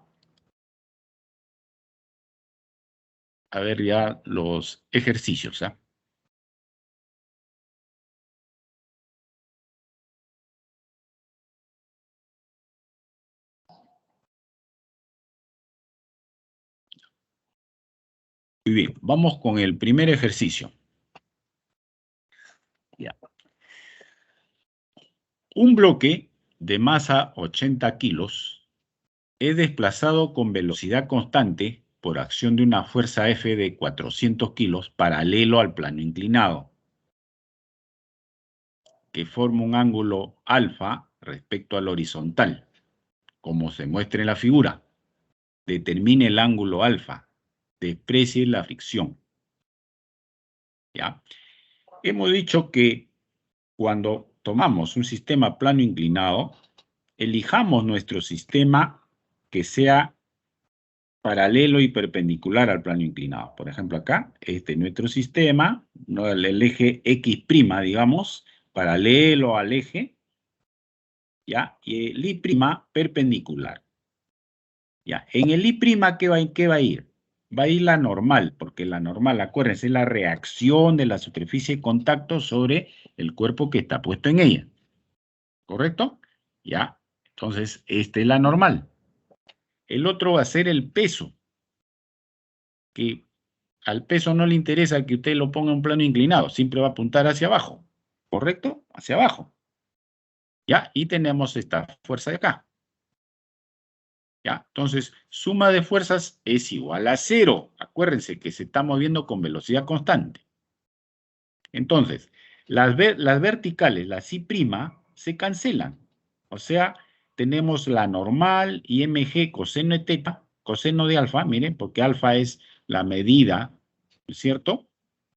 a ver ya los ejercicios, ¿ah? Muy bien, vamos con el primer ejercicio. Ya. Un bloque de masa 80 kilos es desplazado con velocidad constante por acción de una fuerza F de 400 kilos paralelo al plano inclinado, que forma un ángulo alfa respecto al horizontal, como se muestra en la figura. Determine el ángulo alfa. desprecie la fricción. ¿Ya? Hemos dicho que cuando tomamos un sistema plano inclinado, elijamos nuestro sistema que sea paralelo y perpendicular al plano inclinado. Por ejemplo, acá, este es nuestro sistema, ¿no? El eje X', digamos, paralelo al eje, ¿ya? Y el Y' perpendicular. ¿Ya? En el Y', ¿qué va a ir? Va a ir la normal, porque la normal, acuérdense, es la reacción de la superficie de contacto sobre el cuerpo que está puesto en ella. ¿Correcto? ¿Ya? Entonces, esta es la normal. El otro va a ser el peso, que al peso no le interesa que usted lo ponga en un plano inclinado, siempre va a apuntar hacia abajo. ¿Correcto? Hacia abajo. ¿Ya? Y tenemos esta fuerza de acá. ¿Ya? Entonces, suma de fuerzas es igual a 0. Acuérdense que se está moviendo con velocidad constante. Entonces, las verticales, las I', se cancelan. O sea, tenemos la normal y mg coseno de teta, coseno de alfa, miren, porque alfa es la medida, ¿cierto?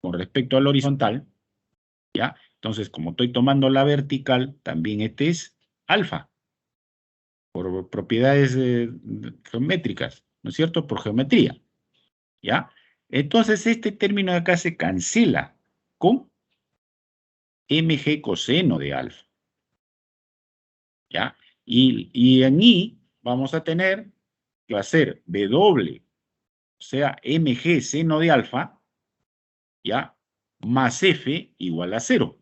Con respecto al horizontal, ¿ya? Entonces, como estoy tomando la vertical, también este es alfa, por propiedades geométricas, ¿no es cierto? Por geometría, ¿ya? Entonces, este término de acá se cancela con mg coseno de alfa, ¿ya? Y en I vamos a tener que va a ser W, o sea, mg seno de alfa, ¿ya? Más F igual a 0,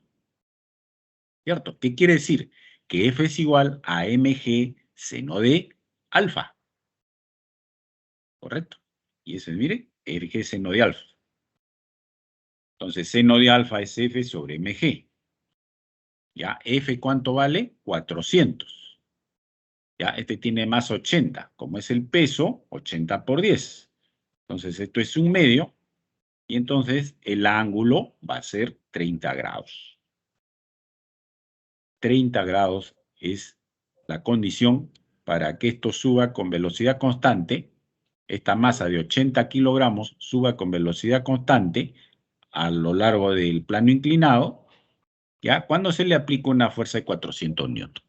¿cierto? ¿Qué quiere decir? Que F es igual a mg seno de alfa, ¿correcto? Y ese es, mire, mg seno de alfa. Entonces, seno de alfa es F sobre mg. ¿Ya? F, ¿cuánto vale? 400. ¿Ya? Este tiene más 80. Como es el peso, 80 por 10. Entonces, esto es un medio. Y entonces, el ángulo va a ser 30 grados. 30 grados es la condición para que esto suba con velocidad constante. Esta masa de 80 kilogramos suba con velocidad constante a lo largo del plano inclinado, ¿ya? Cuando se le aplica una fuerza de 400 newton.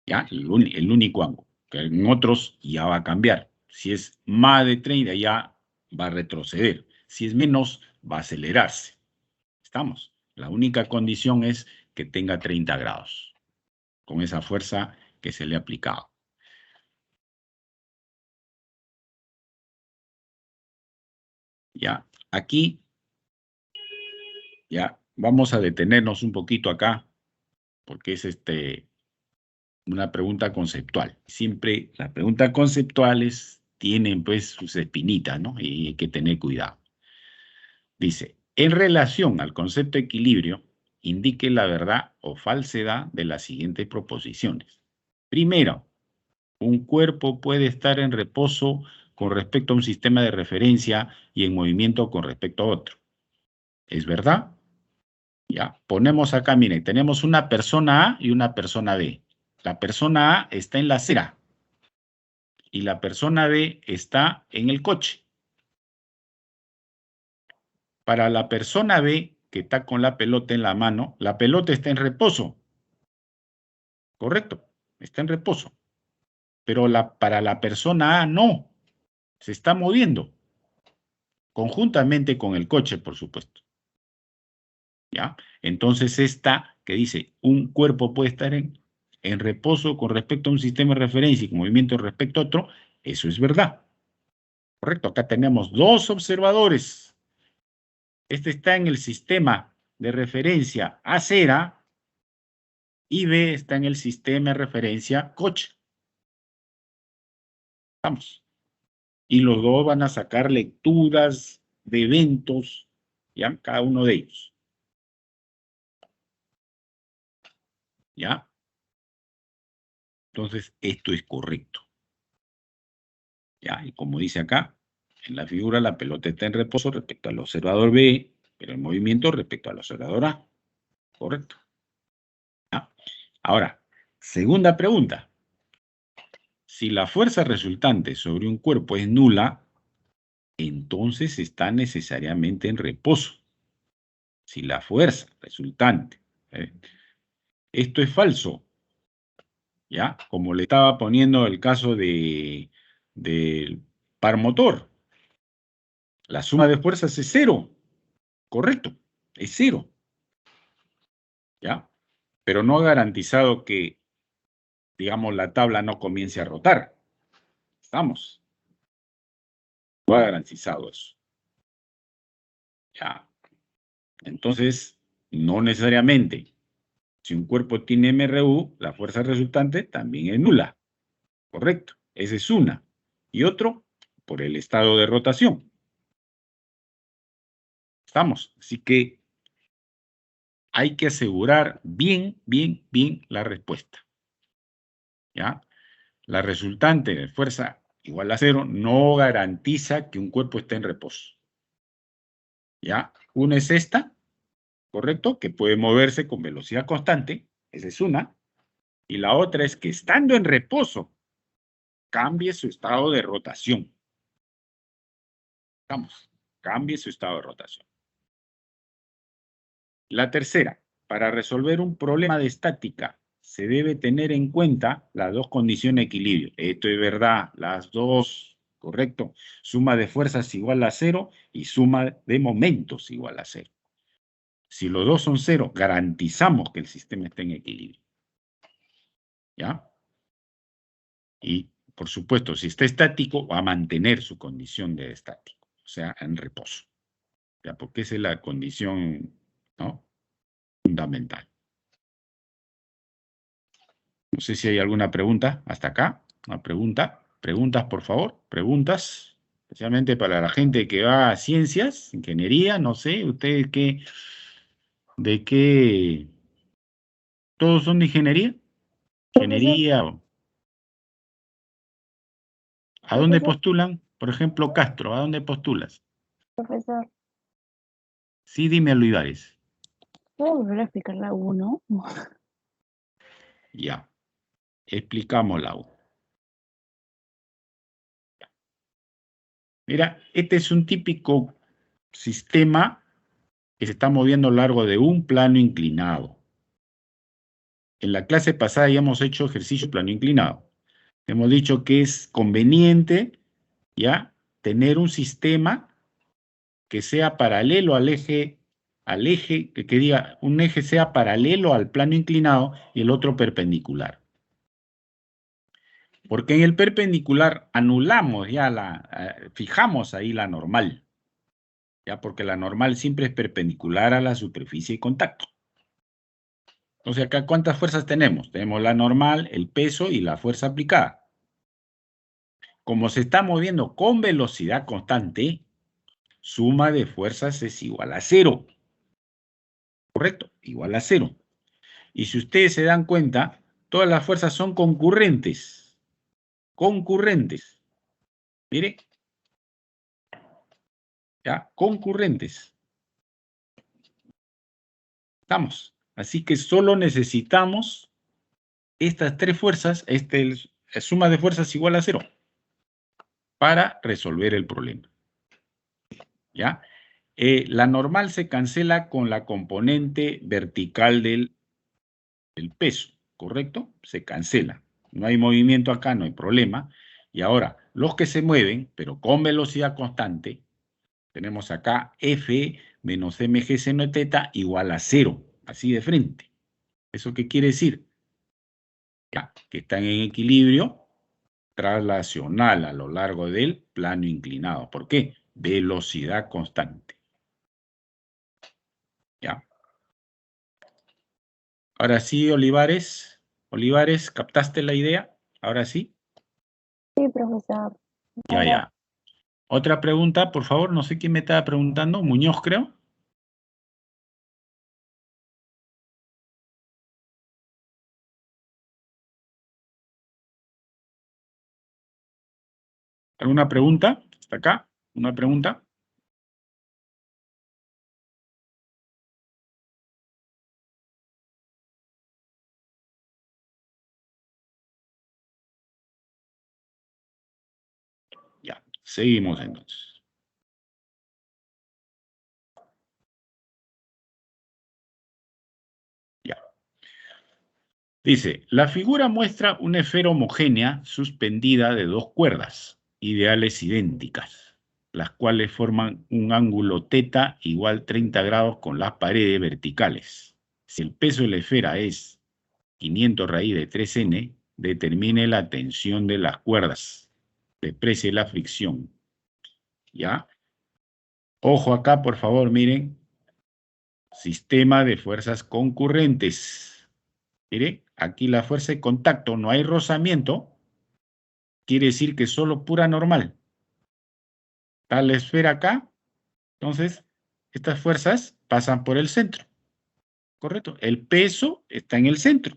¿Ya? El único ángulo. Que en otros ya va a cambiar. Si es más de 30, ya va a retroceder. Si es menos, va a acelerarse. ¿Estamos? La única condición es que tenga 30 grados, con esa fuerza que se le ha aplicado. Ya, aquí, ya, vamos a detenernos un poquito acá, porque es una pregunta conceptual. Siempre las preguntas conceptuales tienen pues sus espinitas, ¿no? Y hay que tener cuidado. Dice, en relación al concepto de equilibrio, indique la verdad o falsedad de las siguientes proposiciones. Primero, un cuerpo puede estar en reposo con respecto a un sistema de referencia y en movimiento con respecto a otro. ¿Es verdad? Ya, ponemos acá, miren, tenemos una persona A y una persona B. La persona A está en la acera y la persona B está en el coche. Para la persona B, que está con la pelota en la mano, la pelota está en reposo. ¿Correcto? Está en reposo. Pero para la persona A no. Se está moviendo. Conjuntamente con el coche, por supuesto. ¿Ya? Entonces esta que dice, un cuerpo puede estar en reposo con respecto a un sistema de referencia y con movimiento respecto a otro, eso es verdad. Correcto, acá tenemos dos observadores. Este está en el sistema de referencia acera y B está en el sistema de referencia coche. Vamos. Y los dos van a sacar lecturas de eventos, ¿ya? Cada uno de ellos. ¿Ya? Entonces, esto es correcto. ¿Ya? Y como dice acá, en la figura la pelota está en reposo respecto al observador B, pero en movimiento respecto al observador A. Correcto. ¿Ya? Ahora, segunda pregunta. Si la fuerza resultante sobre un cuerpo es nula, entonces está necesariamente en reposo. Si la fuerza resultante, esto es falso, ¿ya? Como le estaba poniendo el caso del par motor. La suma de fuerzas es cero, correcto, es cero, ¿ya? Pero no ha garantizado que, digamos, la tabla no comience a rotar. ¿Estamos? No ha garantizado eso, ¿ya? Entonces, no necesariamente. Si un cuerpo tiene MRU, la fuerza resultante también es nula. Correcto. Esa es una. Y otro, por el estado de rotación. ¿Estamos? Así que hay que asegurar bien la respuesta. ¿Ya? La resultante de fuerza igual a cero no garantiza que un cuerpo esté en reposo. ¿Ya? Una es esta, ¿correcto? Que puede moverse con velocidad constante. Esa es una. Y la otra es que estando en reposo, cambie su estado de rotación. Vamos, cambie su estado de rotación. La tercera, para resolver un problema de estática, se debe tener en cuenta las dos condiciones de equilibrio. Esto es verdad, las dos, correcto. Suma de fuerzas igual a cero y suma de momentos igual a cero. Si los dos son cero, garantizamos que el sistema esté en equilibrio. ¿Ya? Y, por supuesto, si está estático, va a mantener su condición de estático, o sea, en reposo. ¿Ya? Porque esa es la condición, ¿no?, fundamental. No sé si hay alguna pregunta hasta acá. Una pregunta. Preguntas, por favor. Preguntas. Especialmente para la gente que va a ciencias, ingeniería, no sé, ustedes qué, de qué, ¿todos son de ingeniería? Profesor, Ingeniería, ¿a dónde profesor, postulan? Por ejemplo, Castro, ¿a dónde postulas? profesor, Sí, dime, Olivares. ¿puedo volver a explicar la 1? Ya, explicamos la U. Mira, este es un típico sistema que se está moviendo a lo largo de un plano inclinado. En la clase pasada ya hemos hecho ejercicio plano inclinado. Hemos dicho que es conveniente, ¿ya?, tener un sistema que sea paralelo al eje, que diga, un eje sea paralelo al plano inclinado y el otro perpendicular. Porque en el perpendicular anulamos ya fijamos ahí la normal, ya, porque la normal siempre es perpendicular a la superficie de contacto. Entonces acá, ¿cuántas fuerzas tenemos? Tenemos la normal, el peso y la fuerza aplicada. Como se está moviendo con velocidad constante, suma de fuerzas es igual a cero. ¿Correcto? Igual a cero. Y si ustedes se dan cuenta, todas las fuerzas son concurrentes. Concurrentes. Mire. ¿Ya? Concurrentes. Estamos. Así que solo necesitamos estas tres fuerzas, suma de fuerzas igual a cero, para resolver el problema. ¿Ya? La normal se cancela con la componente vertical del peso, ¿correcto? Se cancela. No hay movimiento acá, no hay problema. Y ahora, los que se mueven, pero con velocidad constante, tenemos acá F menos mg seno de teta igual a cero, así de frente. ¿Eso qué quiere decir? Ya, que están en equilibrio traslacional a lo largo del plano inclinado. ¿Por qué? Velocidad constante. ¿Ya? Ahora sí, Olivares. Olivares, ¿captaste la idea? Ahora sí. Sí, profesor. Ya, Ahora, ya. Otra pregunta, por favor. No sé quién me estaba preguntando. Muñoz, creo. ¿Alguna pregunta? ¿Hasta acá? ¿Una pregunta? Seguimos entonces. Ya. Dice, la figura muestra una esfera homogénea suspendida de dos cuerdas, ideales idénticas, las cuales forman un ángulo θ igual 30 grados con las paredes verticales. Si el peso de la esfera es 500 raíz de 3n, determine la tensión de las cuerdas, desprecie la fricción. ¿Ya? Ojo acá, por favor, miren. Sistema de fuerzas concurrentes. Miren, aquí la fuerza de contacto, no hay rozamiento, quiere decir que es solo pura normal. Está la esfera acá, entonces estas fuerzas pasan por el centro. ¿Correcto? El peso está en el centro.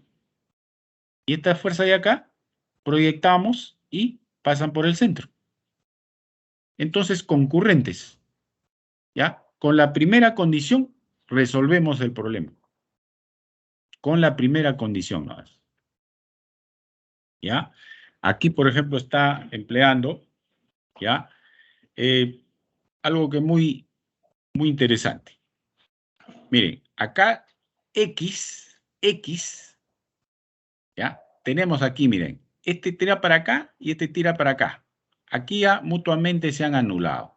Y esta fuerza de acá, proyectamos y pasan por el centro. Entonces, concurrentes. ¿Ya? Con la primera condición, resolvemos el problema. Con la primera condición, ¿no? ¿Ya? Aquí, por ejemplo, está empleando, ¿ya? Algo que es muy interesante. Miren, acá X, ¿ya? Tenemos aquí, miren, este tira para acá y este tira para acá. Aquí ya mutuamente se han anulado.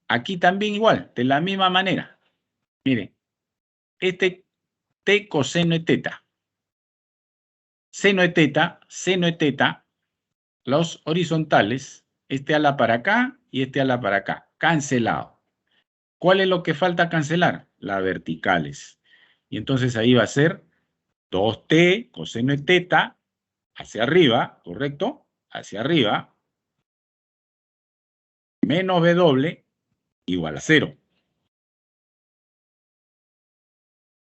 Aquí también igual, de la misma manera. Miren, este T coseno de teta. Seno de teta, los horizontales, este ala para acá y este ala para acá. Cancelado. ¿Cuál es lo que falta cancelar? Las verticales. Y entonces ahí va a ser 2t coseno de teta hacia arriba, ¿correcto? Hacia arriba, menos w igual a 0.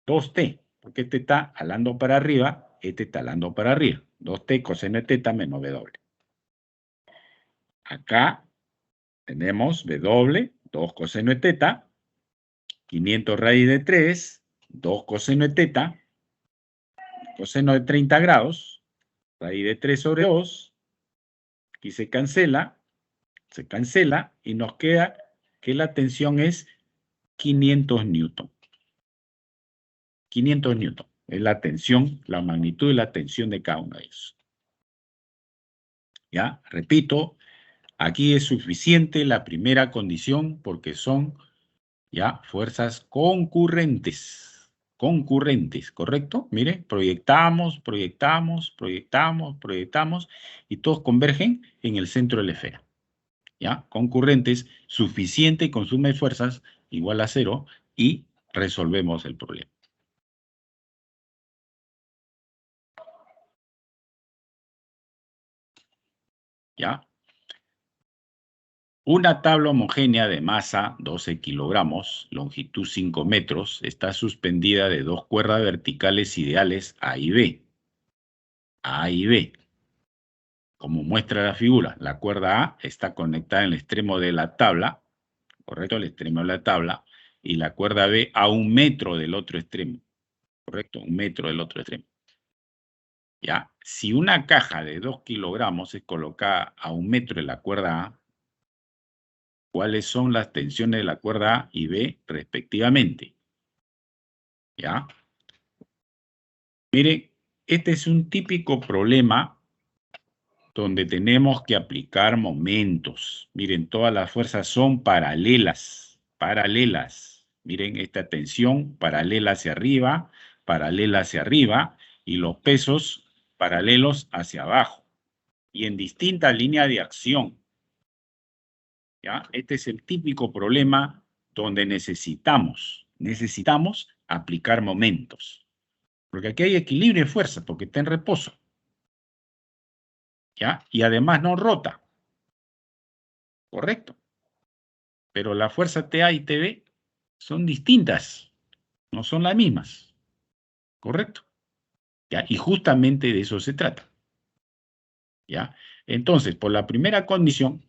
2t, porque este está alando para arriba, este está alando para arriba. 2t coseno de teta menos w. Acá tenemos w, 2 coseno de teta, 500 raíz de 3, 2 coseno de teta, coseno de 30 grados, raíz de 3 sobre 2, aquí se cancela y nos queda que la tensión es 500 newton. 500 newton es la tensión, la magnitud y la tensión de cada uno de ellos. ¿Ya? Repito, aquí es suficiente la primera condición porque son ya fuerzas concurrentes. Concurrentes, ¿correcto? Mire, proyectamos y todos convergen en el centro de la esfera. ¿Ya? Concurrentes, suficiente consumo de fuerzas igual a 0 y resolvemos el problema. ¿Ya? Una tabla homogénea de masa 12 kilogramos, longitud 5 metros, está suspendida de dos cuerdas verticales ideales A y B. A y B. Como muestra la figura, la cuerda A está conectada en el extremo de la tabla, ¿correcto? El extremo de la tabla, y la cuerda B a 1 metro del otro extremo, ¿correcto? 1 metro del otro extremo. ¿Ya? Si una caja de 2 kilogramos es colocada a 1 metro de la cuerda A, ¿cuáles son las tensiones de la cuerda A y B respectivamente? ¿Ya? Mire, este es un típico problema donde tenemos que aplicar momentos. Miren, todas las fuerzas son paralelas. Miren, esta tensión paralela hacia arriba, y los pesos paralelos hacia abajo. Y en distinta línea de acción. ¿Ya? Este es el típico problema donde necesitamos aplicar momentos. Porque aquí hay equilibrio de fuerza, porque está en reposo. ¿Ya? Y además no rota. Correcto. Pero la fuerza TA y TB son distintas. No son las mismas. Correcto. ¿Ya? Y justamente de eso se trata. ¿Ya? Entonces, por la primera condición,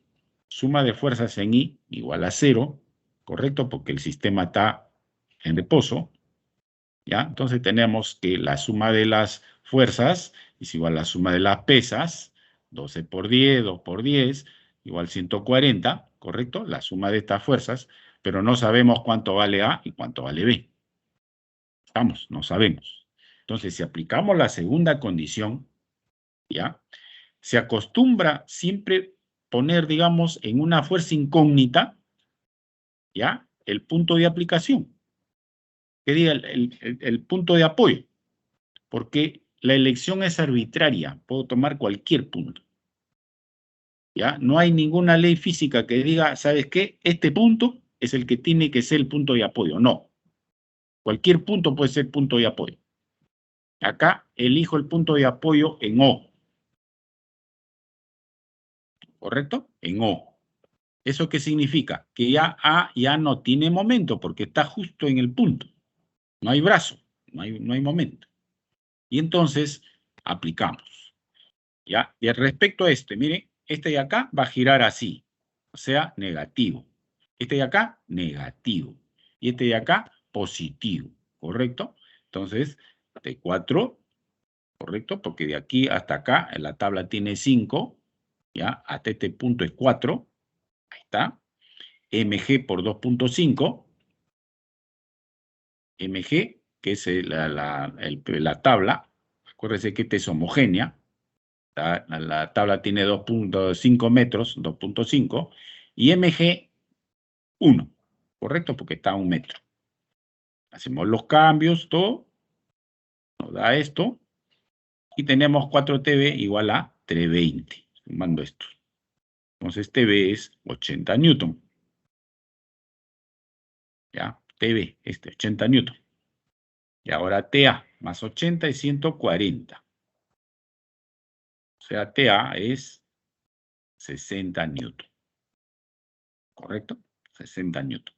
suma de fuerzas en I igual a 0. Correcto, porque el sistema está en reposo. ¿Ya? Entonces tenemos que la suma de las fuerzas es igual a la suma de las pesas, 12 por 10, 2 por 10, igual 140, ¿correcto? La suma de estas fuerzas, pero no sabemos cuánto vale A y cuánto vale B. ¿Estamos? No sabemos. Entonces, si aplicamos la segunda condición, ¿ya? Se acostumbra siempre poner, digamos, en una fuerza incógnita, ¿ya? El punto de aplicación. Que diga el punto de apoyo. Porque la elección es arbitraria. Puedo tomar cualquier punto. ¿Ya? No hay ninguna ley física que diga, ¿sabes qué? Este punto es el que tiene que ser el punto de apoyo. No. Cualquier punto puede ser punto de apoyo. Acá elijo el punto de apoyo en O. ¿Correcto? En O. ¿Eso qué significa? Que ya A ya no tiene momento porque está justo en el punto. No hay brazo, no hay momento. Y entonces aplicamos. ¿Ya? Y respecto a este, mire, este de acá va a girar así, o sea, negativo. Este de acá, negativo. Y este de acá, positivo. ¿Correcto? Entonces, T4, ¿correcto? Porque de aquí hasta acá, la tabla tiene 5, ¿ya? Hasta este punto es 4. Ahí está. mg por 2.5. mg, que es la tabla. Acuérdense que esta es homogénea. La tabla tiene 2.5 metros, 2.5, y mg 1, ¿correcto? Porque está a 1 metro. Hacemos los cambios, todo, nos da esto, y tenemos 4TB igual a 320, sumando esto. Entonces TB es 80 newton. ¿Ya? TB, 80 newton. Y ahora TA, más 80 es 140. O sea, TA es 60 newton. ¿Correcto? 60 newton.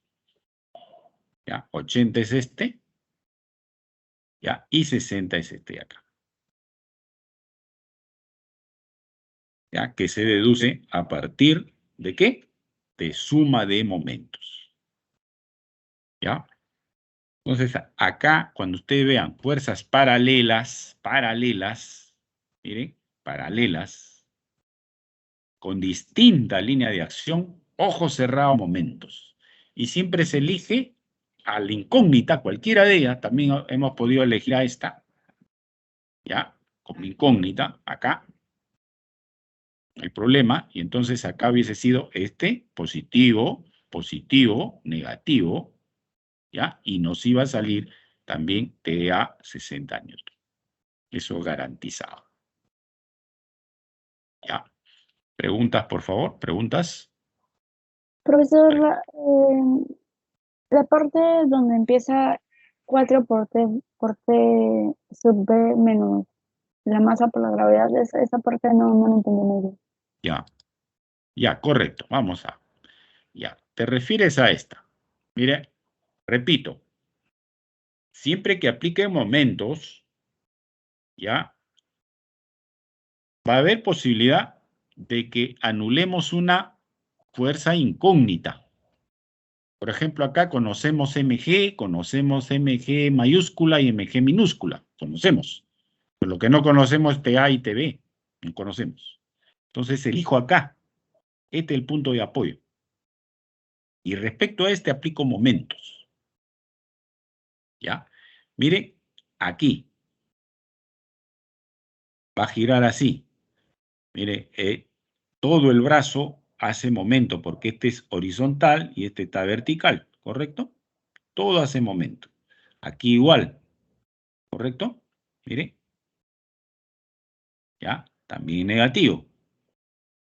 ¿Ya? 80 es este. ¿Ya? Y 60 es este de acá. ¿Ya? Que se deduce a partir de ¿qué? De suma de momentos. ¿Ya? Entonces, acá, cuando ustedes vean fuerzas paralelas, miren, paralelas, con distinta línea de acción, ojos cerrados, momentos. Y siempre se elige a la incógnita, cualquiera de ellas, también hemos podido elegir a esta, ¿ya? Como incógnita, acá, el problema, y entonces acá hubiese sido este, positivo, positivo, negativo, ¿ya? Y nos iba a salir también TA 60 newton. Eso garantizado. ¿Ya? ¿Preguntas, por favor? ¿Preguntas? Profesor, la parte donde empieza 4 por T sub B menos la masa por la gravedad, esa parte no la entendí muy bien. Ya. Ya, correcto. Vamos a. Ya. Te refieres a esta. Mire, repito. Siempre que aplique momentos, ya, va a haber posibilidad de que anulemos una fuerza incógnita. Por ejemplo, acá conocemos mg mayúscula y mg minúscula. Conocemos. Pero lo que no conocemos es TA y TB. No conocemos. Entonces elijo acá. Este es el punto de apoyo. Y respecto a este aplico momentos. ¿Ya? Mire, aquí. Va a girar así. Mire, todo el brazo hace momento, porque este es horizontal y este está vertical, ¿correcto? Todo hace momento. Aquí igual, ¿correcto? Mire. ¿Ya? También negativo.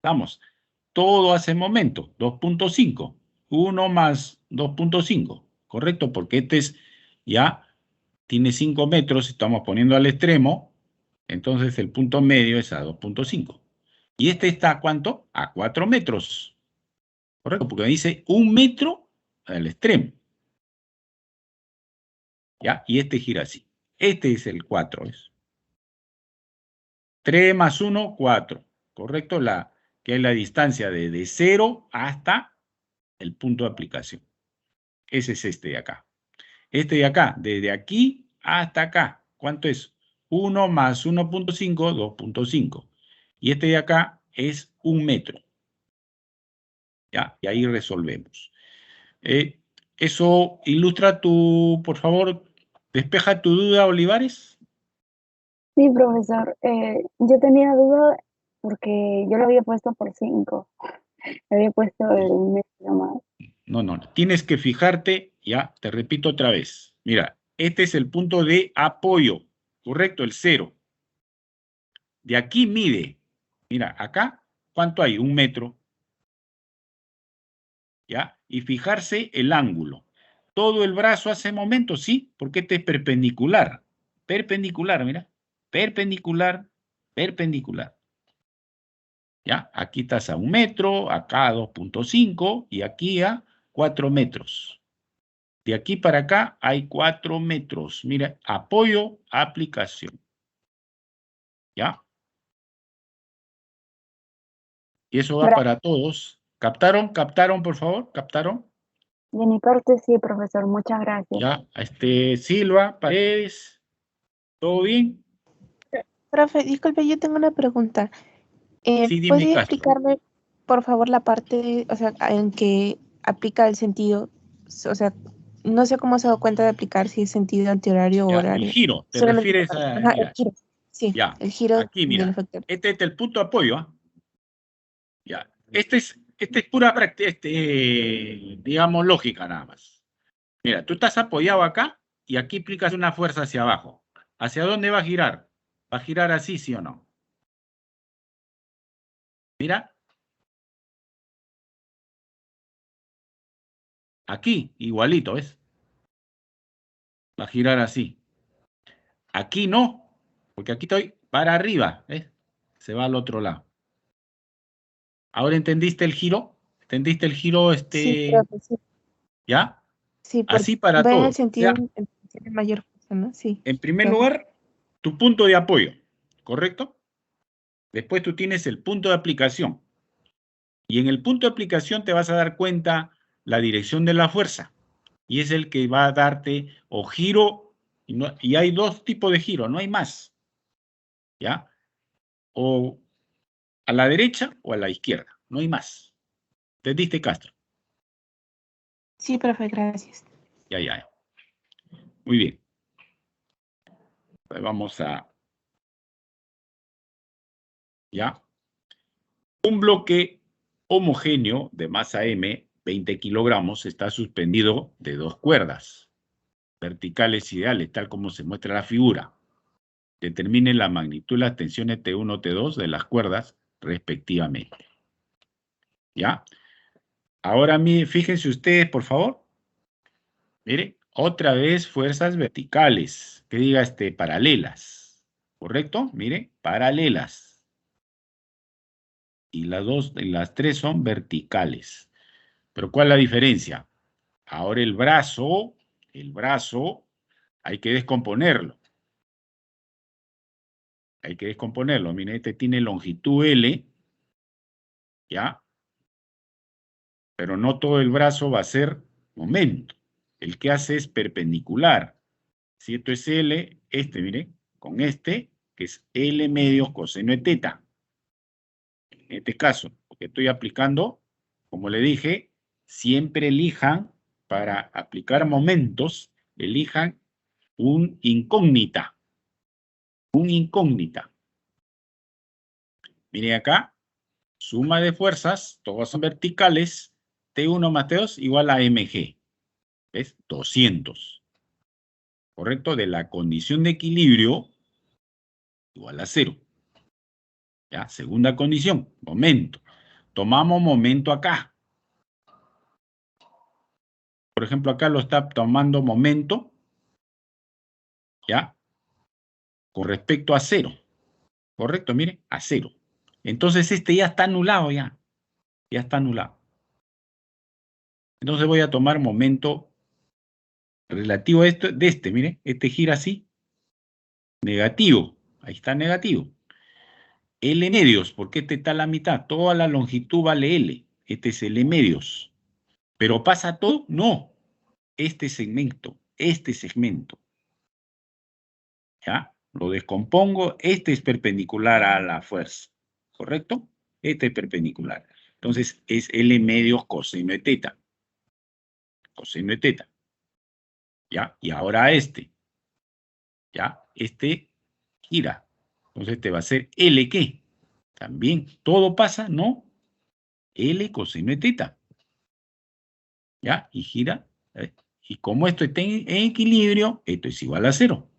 Vamos. Todo hace momento. 2.5. 1 más 2.5. ¿Correcto? Porque este es ya tiene 5 metros. Estamos poniendo al extremo. Entonces el punto medio es a 2.5. Y este está ¿a cuánto? A 4 metros. ¿Correcto? Porque me dice 1 metro al extremo. ¿Ya? Y este gira así. Este es el 4. 3 más 1, 4. ¿Correcto? Que es la distancia de 0 hasta el punto de aplicación. Ese es este de acá. Este de acá, desde aquí hasta acá. ¿Cuánto es? 1 más 1.5, 2.5. Y este de acá es 1 metro. ¿Ya? Y ahí resolvemos. Eso ilustra por favor, despeja tu duda, Olivares. Sí, profesor. Yo tenía duda porque yo lo había puesto por 5. Había puesto el medio más. No. Tienes que fijarte, ya, te repito otra vez. Mira, este es el punto de apoyo, ¿correcto? El 0. De aquí mide. Mira, acá, ¿cuánto hay? 1 metro. ¿Ya? Y fijarse el ángulo. Todo el brazo hace momento, sí, porque este es perpendicular. Perpendicular, mira. Perpendicular, perpendicular. ¿Ya? Aquí estás a 1 metro, acá a 2.5 y aquí a 4 metros. De aquí para acá hay 4 metros. Mira, apoyo, aplicación. ¿Ya? Y eso va para todos. ¿Captaron? ¿Captaron, por favor? ¿Captaron? De mi parte, sí, profesor. Muchas gracias. Ya, Silva, Paredes, ¿todo bien? Profe, disculpe, yo tengo una pregunta. Sí, dime, ¿Podría Castro. explicarme, por favor, la parte, o sea, en que aplica el sentido? O sea, no sé cómo se ha dado cuenta de aplicar si es sentido antihorario o Ya, horario. el giro, te Solamente refieres la parte. a... Ajá, Mira, el giro. Sí, ya, el giro aquí, del mira. efector. Este es el punto de apoyo, ¿ah? Ya. Este es pura práctica, digamos, lógica nada más. Mira, tú estás apoyado acá y aquí aplicas una fuerza hacia abajo. ¿Hacia dónde va a girar? ¿Va a girar así, sí o no? Mira. Aquí, igualito, ¿ves? Va a girar así. Aquí no, porque aquí estoy para arriba, ¿ves? Se va al otro lado. ¿Ahora entendiste el giro? ¿Entendiste el giro, Sí, profe, sí. ¿Ya? Sí, Así porque para va en todo. el O sentido sea, en que tiene mayor fuerza, ¿no? Sí. en primer profe. lugar, tu punto de apoyo, ¿correcto? Después tú tienes el punto de aplicación. Y en el punto de aplicación te vas a dar cuenta la dirección de la fuerza. Y es el que va a darte o giro, y hay dos tipos de giro, no hay más. ¿Ya? O a la derecha o a la izquierda, no hay más. ¿Entendiste, Castro? Sí, profe, gracias. Ya. Muy bien. Pues vamos a... ¿Ya? Un bloque homogéneo de masa M, 20 kilogramos, está suspendido de 2 cuerdas verticales ideales, tal como se muestra en la figura. Determine la magnitud de las tensiones T1, T2 de las cuerdas, respectivamente. ¿Ya? Ahora, fíjense ustedes, por favor. Mire, otra vez fuerzas verticales, que diga paralelas. ¿Correcto? Mire, paralelas. Y las tres son verticales. Pero ¿cuál es la diferencia? Ahora el brazo, hay que descomponerlo. Mire, este tiene longitud L, ¿ya? Pero no todo el brazo va a ser momento. El que hace es perpendicular. Si esto es L, mire, con que es L medio coseno de teta. En este caso, porque estoy aplicando, como le dije, siempre elijan, para aplicar momentos, elijan un incógnita. Un incógnita. Miren acá, suma de fuerzas, todas son verticales, T1 más T2 igual a mg. ¿Ves? 200. ¿Correcto? De la condición de equilibrio igual a 0. ¿Ya? Segunda condición, momento. Tomamos momento acá. Por ejemplo, acá lo está tomando momento, ¿ya? Con respecto a 0. ¿Correcto? Mire, a 0. Entonces ya está anulado ya. Ya está anulado. Entonces voy a tomar momento relativo a esto, mire, gira así. Negativo. Ahí está negativo. L medios, porque está a la mitad. Toda la longitud vale L. Este es L medios. ¿Pero pasa todo? No. Este segmento. ¿Ya? Lo descompongo. Este es perpendicular a la fuerza. ¿Correcto? Este es perpendicular. Entonces es L medios coseno de teta. Coseno de teta. ¿Ya? Y ahora este. ¿Ya? Este gira. Entonces este va a ser L, ¿qué? También, todo pasa, ¿no? L coseno de teta. ¿Ya? Y gira. Y como esto está en equilibrio, esto es igual a 0.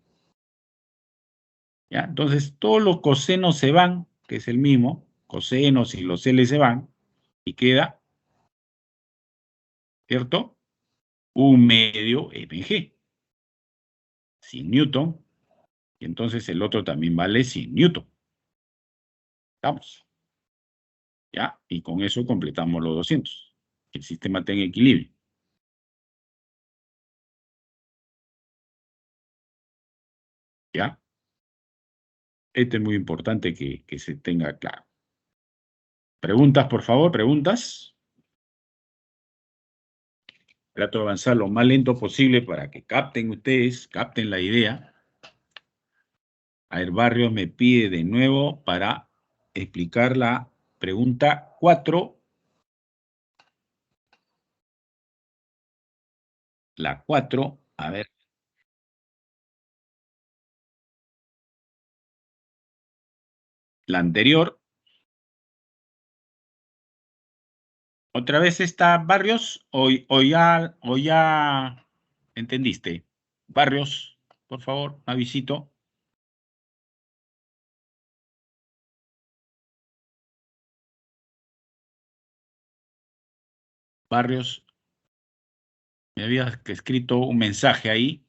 ¿Ya? Entonces, todos los cosenos se van, que es el mismo. Cosenos y los L se van. Y queda, ¿cierto? 1 medio mg. 100 newton. Y entonces el otro también vale 100 newton. ¿Estamos? ¿Ya? Y con eso completamos los 200. El sistema está en equilibrio. ¿Ya? Esto es muy importante que se tenga claro. ¿Preguntas, por favor? ¿Preguntas? Trato de avanzar lo más lento posible para que capten ustedes, capten la idea. A ver, Barrios me pide de nuevo para explicar la pregunta 4. La 4, a ver. La anterior. ¿Otra vez está Barrios o ya entendiste? Barrios, por favor, avisito. Barrios, me habías escrito un mensaje ahí.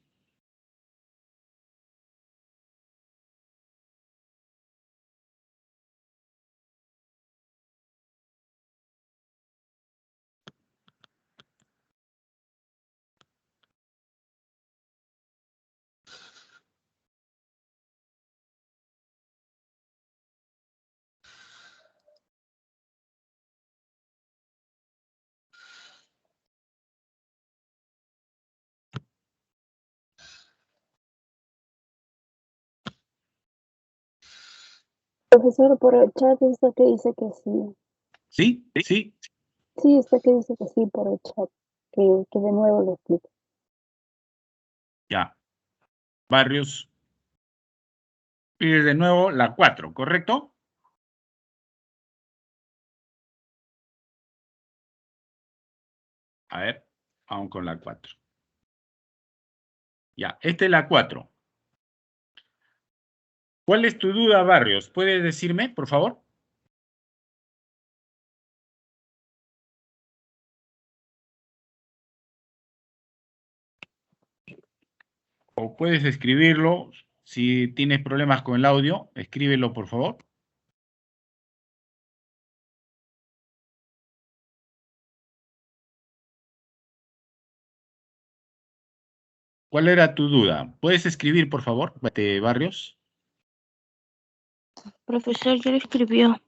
Profesor, por el chat está que dice que sí. ¿Sí? ¿Sí? Sí, está que dice que sí por el chat. Que de nuevo lo explique. Ya. Barrios. Y de nuevo la 4, ¿correcto? A ver, vamos con la 4. Ya, esta es la 4. ¿Cuál es tu duda, Barrios? ¿Puedes decirme, por favor? O puedes escribirlo. Si tienes problemas con el audio, escríbelo, por favor. ¿Cuál era tu duda? ¿Puedes escribir, por favor, Barrios? Profesor, ya lo escribió.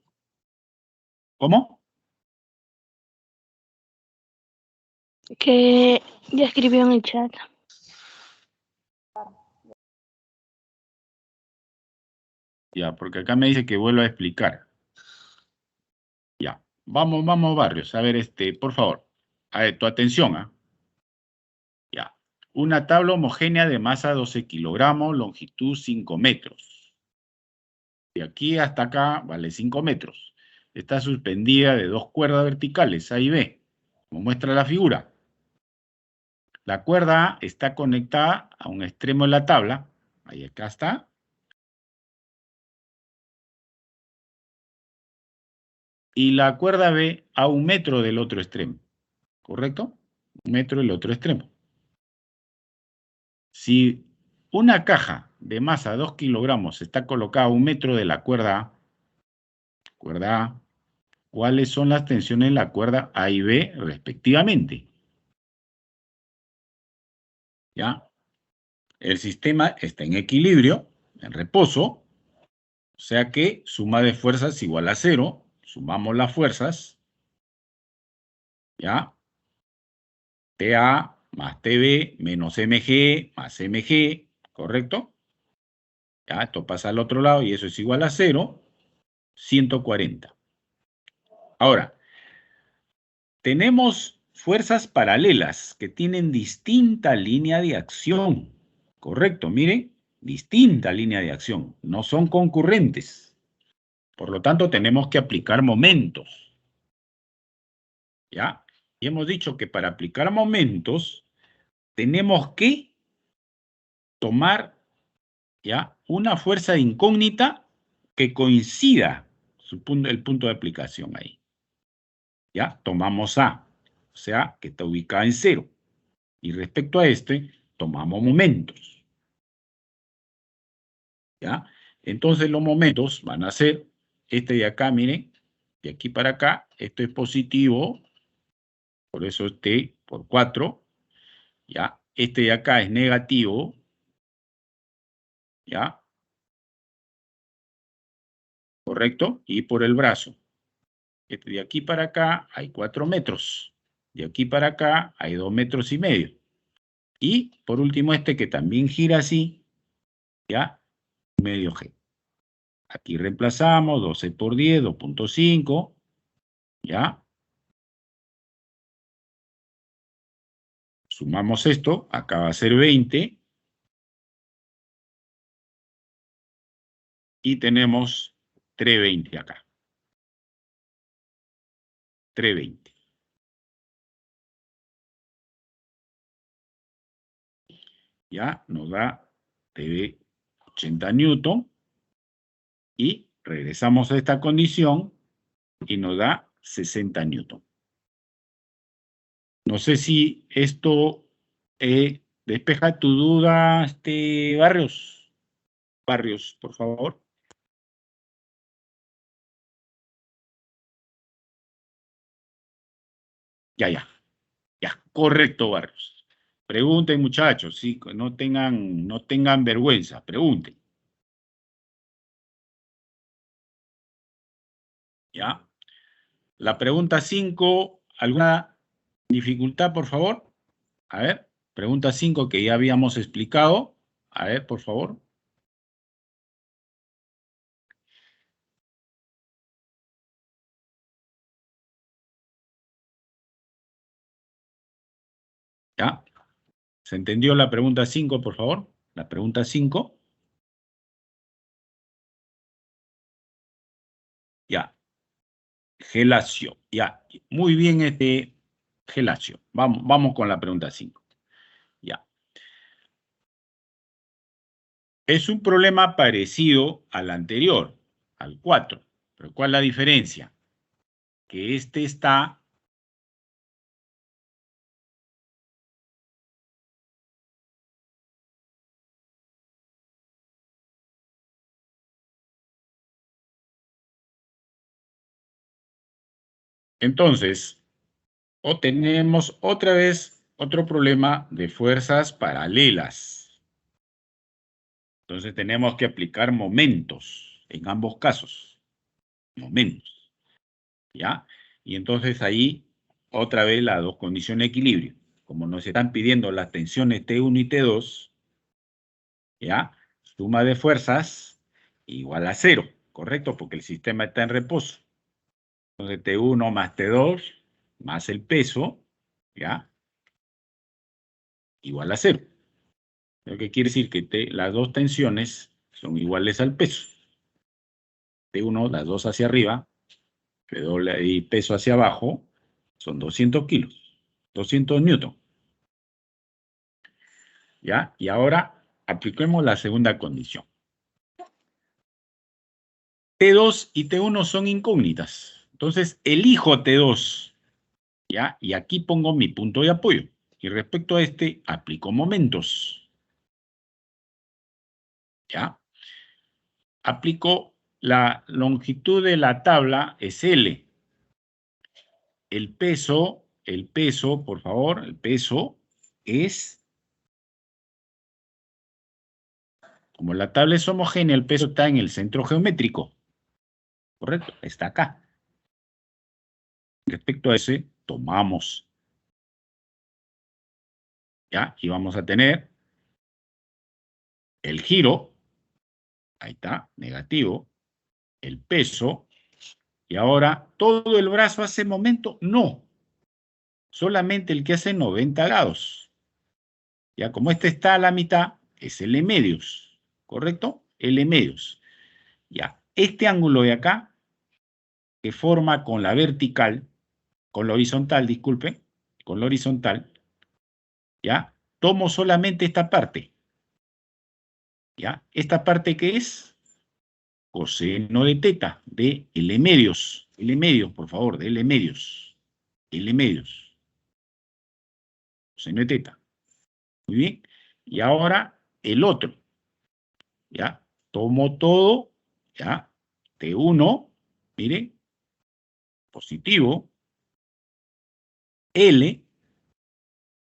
¿Cómo? Que ya escribió en el chat. Ya, porque acá me dice que vuelva a explicar. Ya. Vamos, Barrios. A ver, por favor. A ver, tu atención, ¿ah? Ya. Una tabla homogénea de masa 12 kilogramos, longitud 5 metros. De aquí hasta acá vale 5 metros. Está suspendida de 2 cuerdas verticales, A y B, como muestra la figura. La cuerda A está conectada a un extremo de la tabla. Ahí acá está. Y la cuerda B a 1 metro del otro extremo. ¿Correcto? 1 metro del otro extremo. Si una caja de masa 2 kilogramos está colocada a 1 metro de la cuerda A, ¿cuáles son las tensiones en la cuerda A y B respectivamente? ¿Ya? El sistema está en equilibrio, en reposo, o sea que suma de fuerzas igual a 0. Sumamos las fuerzas, ¿ya? TA más TB menos MG más MG, ¿correcto? Ya, esto pasa al otro lado y eso es igual a 0, 140. Ahora, tenemos fuerzas paralelas que tienen distinta línea de acción. Correcto, miren, distinta línea de acción. No son concurrentes. Por lo tanto, tenemos que aplicar momentos. ¿Ya? Y hemos dicho que para aplicar momentos, tenemos que tomar, ¿ya?, una fuerza de incógnita que coincida el punto de aplicación ahí. ¿Ya? Tomamos A, o sea, que está ubicada en 0. Y respecto a este, tomamos momentos. ¿Ya? Entonces los momentos van a ser este de acá, miren, de aquí para acá, esto es positivo, por eso es T por 4, ¿ya? Este de acá es negativo, ¿ya? ¿Correcto? Y por el brazo. Este de aquí para acá hay 4 metros. De aquí para acá hay 2,5 metros. Y por último este que también gira así, ¿ya? Medio G. Aquí reemplazamos 12 por 10, 2,5, ¿ya? Sumamos esto, acá va a ser 20. Y tenemos 320 acá. 320. Ya nos da TV 80 newton. Y regresamos a esta condición y nos da 60 newton. No sé si esto despeja tu duda, Barrios. Barrios, por favor. Ya. Correcto, Barrios. Pregunten, muchachos, sí, no tengan vergüenza, pregunten. ¿Ya? La pregunta 5, ¿alguna dificultad, por favor? A ver, pregunta 5 que ya habíamos explicado. A ver, por favor. ¿Ya? ¿Se entendió la pregunta 5, por favor? La pregunta 5. Ya. Gelacio. Ya. Muy bien, Gelacio. Vamos con la pregunta 5. Ya. Es un problema parecido al anterior, al 4. Pero ¿cuál es la diferencia? Que este está... Entonces, tenemos otra vez otro problema de fuerzas paralelas. Entonces tenemos que aplicar momentos en ambos casos. Momentos. ¿Ya? Y entonces ahí otra vez las dos condiciones de equilibrio. Como nos están pidiendo las tensiones T1 y T2, ¿ya? Suma de fuerzas igual a 0, ¿correcto? Porque el sistema está en reposo. Entonces T1 más T2 más el peso, ¿ya? Igual a 0. Lo que quiere decir que las dos tensiones son iguales al peso. T1, las dos hacia arriba, y peso hacia abajo, son 200 kilos, 200 newton. ¿Ya? Y ahora apliquemos la segunda condición. T2 y T1 son incógnitas. Entonces, elijo T2. ¿Ya? Y aquí pongo mi punto de apoyo. Y respecto a este, aplico momentos. ¿Ya? Aplico la longitud de la tabla, es L. El peso, por favor, el peso es... Como la tabla es homogénea, el peso está en el centro geométrico. ¿Correcto? Está acá. Respecto a ese, tomamos. ¿Ya? Y vamos a tener el giro. Ahí está, negativo. El peso. Y ahora, ¿todo el brazo hace momento? No. solamente el que hace 90 grados. Ya, como este está a la mitad, es L medios, ¿correcto? L medios. Ya, este ángulo de acá, que forma con la vertical, con la horizontal, disculpe, con la horizontal, ¿ya? Tomo solamente esta parte, ¿ya? ¿Esta parte qué es? Coseno de teta, de L medios, por favor, de L medios, coseno de teta. Muy bien. Y ahora el otro, ¿ya? Tomo todo, ¿ya? T1, miren, positivo, L,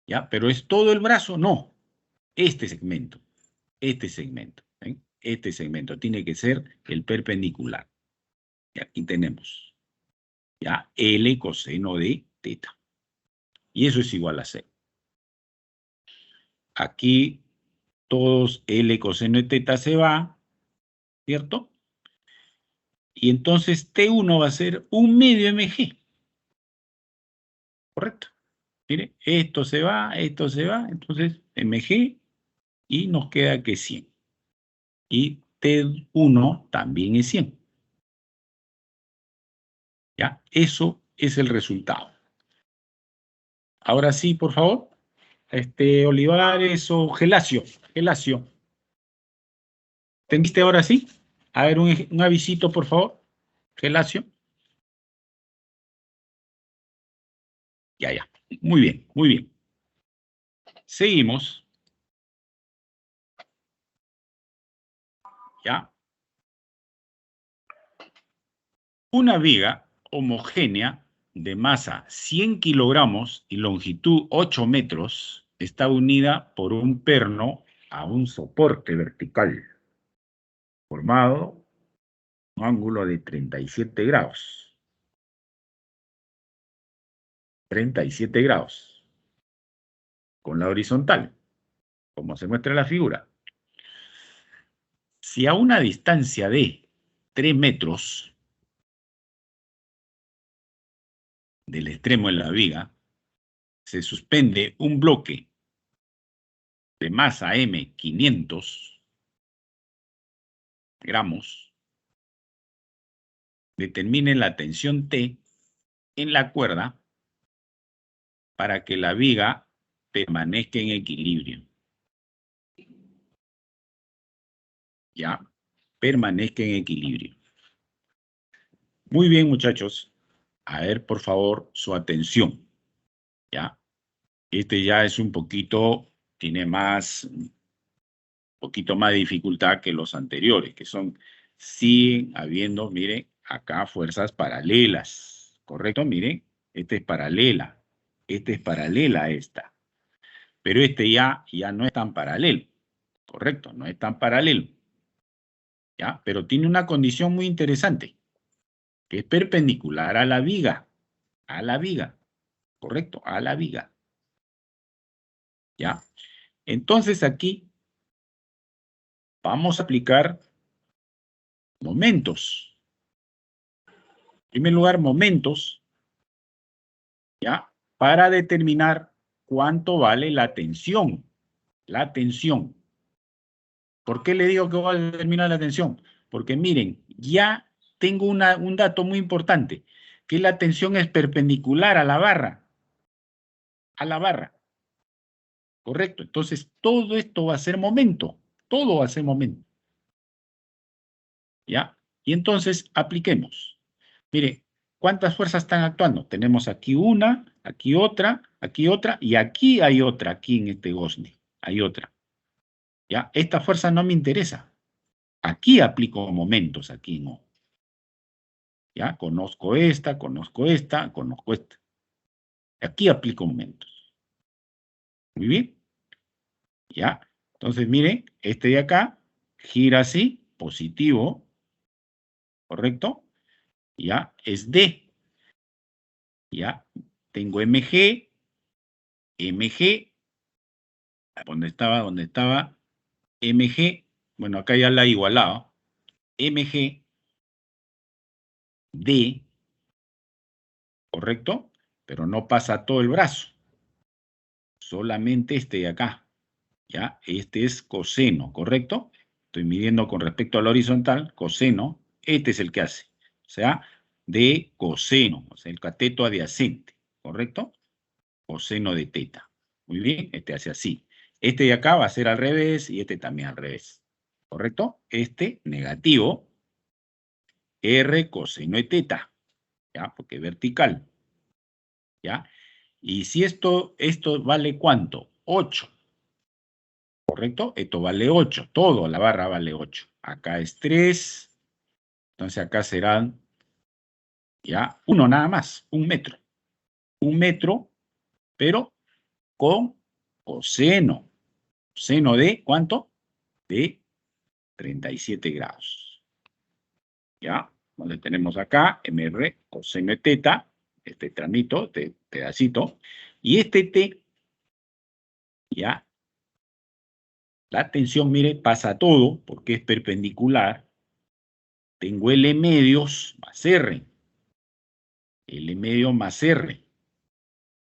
¿ya? Pero ¿es todo el brazo? No, este segmento, ¿ven? Este segmento tiene que ser el perpendicular. Y aquí tenemos, ¿ya? L coseno de teta. Y eso es igual a 0. Aquí todos L coseno de teta se va, ¿cierto? Y entonces T1 va a ser 1/2 mg. ¿Correcto? Mire, esto se va, entonces mg y nos queda que 100. Y T1 también es 100. ¿Ya? Eso es el resultado. Ahora sí, por favor. Olivares o Gelacio. ¿Entendiste ahora sí? A ver, un avisito, por favor. Gelacio. Ya. Muy bien. Seguimos. ¿Ya? Una viga homogénea de masa 100 kilogramos y longitud 8 metros está unida por un perno a un soporte vertical formado un ángulo de 37 grados. 37 grados. Con la horizontal, como se muestra en la figura. Si a una distancia de 3 metros del extremo de la viga se suspende un bloque de masa M 500 gramos, determine la tensión T en la cuerda para que la viga permanezca en equilibrio. Ya, permanezca en equilibrio. Muy bien, muchachos. A ver, por favor, su atención. Ya. Este ya es un poquito, tiene un poquito más de dificultad que los anteriores, que siguen habiendo, miren, acá fuerzas paralelas. ¿Correcto? Miren, esta es paralela. Esta es paralela a esta. Pero este ya no es tan paralelo. Correcto, no es tan paralelo. ¿Ya? Pero tiene una condición muy interesante, que es perpendicular a la viga. A la viga. Correcto, a la viga. ¿Ya? Entonces aquí vamos a aplicar momentos. En primer lugar, momentos, ¿ya? Para determinar cuánto vale la tensión. La tensión. ¿Por qué le digo que voy a determinar la tensión? Porque miren, ya tengo un dato muy importante, que la tensión es perpendicular a la barra. A la barra. Correcto. Entonces, todo esto va a ser momento. Todo va a ser momento. ¿Ya? Y entonces, apliquemos. Mire, ¿cuántas fuerzas están actuando? Tenemos aquí una, aquí otra, y aquí hay otra, aquí en este gozne. Hay otra. ¿Ya? Esta fuerza no me interesa. Aquí aplico momentos, aquí no. ¿Ya? Conozco esta. Aquí aplico momentos. Muy bien. ¿Ya? Entonces, miren, este de acá gira así, positivo, ¿correcto? ¿Ya? Es D. ¿Ya? Tengo MG, ¿dónde estaba? MG, bueno, acá ya la he igualado. MG, D, ¿correcto? pero no pasa todo el brazo. Solamente este de acá. ¿Ya? Este es coseno, ¿correcto? Estoy midiendo con respecto a la horizontal, coseno. Este es el que hace. O sea, de coseno, o sea, el cateto adyacente, ¿correcto? Coseno de teta. Muy bien, este hace así. Este de acá va a ser al revés y este también al revés. ¿Correcto? Este negativo, R coseno de teta. ¿Ya? Porque es vertical. ¿Ya? Y si esto vale ¿cuánto? 8. ¿Correcto? Esto vale 8. Todo, la barra vale 8. Acá es 3. Entonces acá serán, ya, 1 nada más, 1 metro. 1 metro, pero con coseno. Seno de, ¿cuánto? De 37 grados. ¿Ya? Donde tenemos acá, MR, coseno de teta, este tramito, este pedacito, y este T, ¿ya? La tensión, mire, pasa todo, porque es perpendicular. Tengo L medios más R. L medio más R.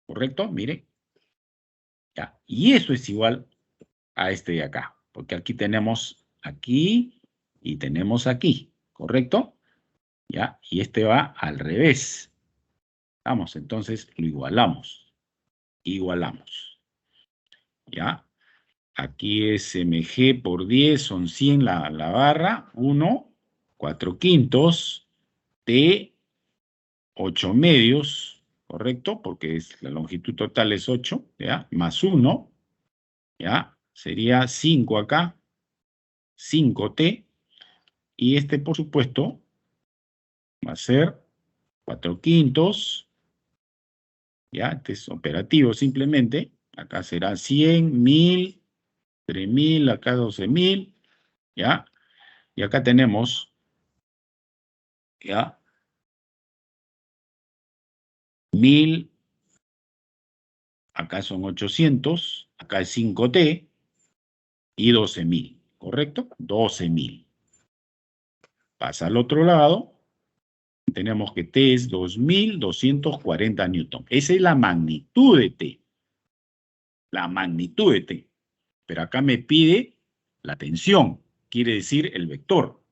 ¿Correcto? Mire. Ya. Y eso es igual a este de acá, porque aquí tenemos aquí y tenemos aquí. ¿Correcto? ¿Ya? Y este va al revés. Vamos, entonces lo igualamos. Igualamos. ¿Ya? Aquí es mg por 10, son 100 la barra. 1, 4/5, T, 8 medios, ¿correcto? Porque la longitud total es 8, ¿ya? Más 1, ¿ya? Sería 5 acá, 5T. Y este, por supuesto, va a ser 4/5, ¿ya? Este es operativo simplemente. Acá será 100, 1000, 3000, acá 12.000, ¿ya? Y acá tenemos, ¿ya? 1000, acá son 800, acá es 5T y 12.000, ¿correcto? 12.000. Pasa al otro lado, tenemos que T es 2.240 newton. Esa es la magnitud de T. La magnitud de T. Pero acá me pide la tensión, quiere decir el vector.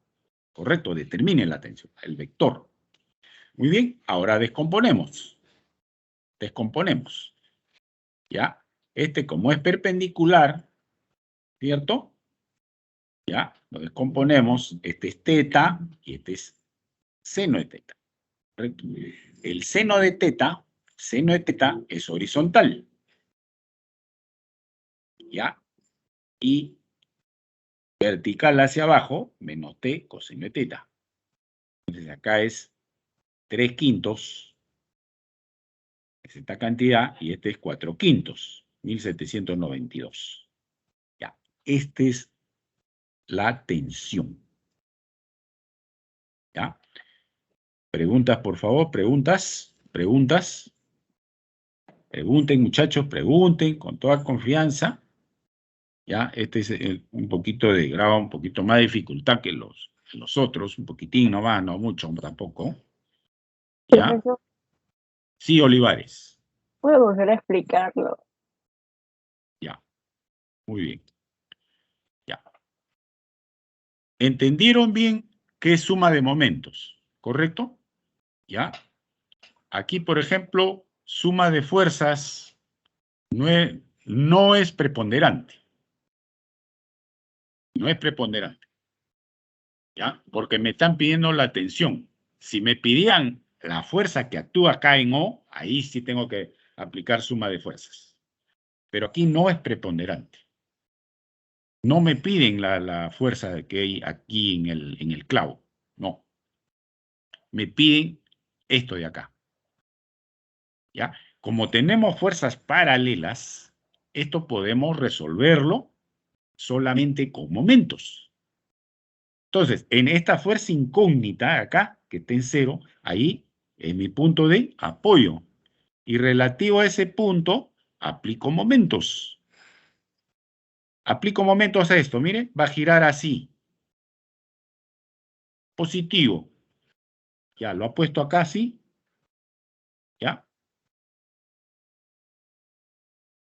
Correcto, determine la tensión, el vector. Muy bien, ahora descomponemos. Descomponemos. ¿Ya? Este, como es perpendicular, ¿cierto? ¿Ya? Lo descomponemos. Este es teta y este es seno de teta. ¿Correcto? El seno de teta es horizontal. ¿Ya? Y vertical hacia abajo, menos t coseno de teta. Entonces acá es 3/5, es esta cantidad, y este es 4/5, 1792. Ya, esta es la tensión. ¿Ya? Preguntas, por favor, preguntas. Pregunten, muchachos, pregunten con toda confianza. ¿Ya? Este es un poquito de grado, un poquito más de dificultad que los otros, un poquitín nomás, no mucho tampoco. ¿Ya? Profesor, Sí, Olivares. ¿puedo volver a explicarlo? Ya, muy bien. Ya. ¿Entendieron bien qué es suma de momentos? ¿Correcto? ¿Ya? Aquí, por ejemplo, suma de fuerzas no es preponderante. No es preponderante. ¿Ya? Porque me están pidiendo la tensión. Si me pidieran la fuerza que actúa acá en O, ahí sí tengo que aplicar suma de fuerzas. Pero aquí no es preponderante. No me piden la fuerza que hay aquí en el clavo. No. Me piden esto de acá. ¿Ya? Como tenemos fuerzas paralelas, esto podemos resolverlo solamente con momentos. Entonces, en esta fuerza incógnita acá, que está en 0, ahí es mi punto de apoyo. Y relativo a ese punto, aplico momentos. Aplico momentos a esto, mire, va a girar así. Positivo. Ya, lo ha puesto acá así. ¿Ya?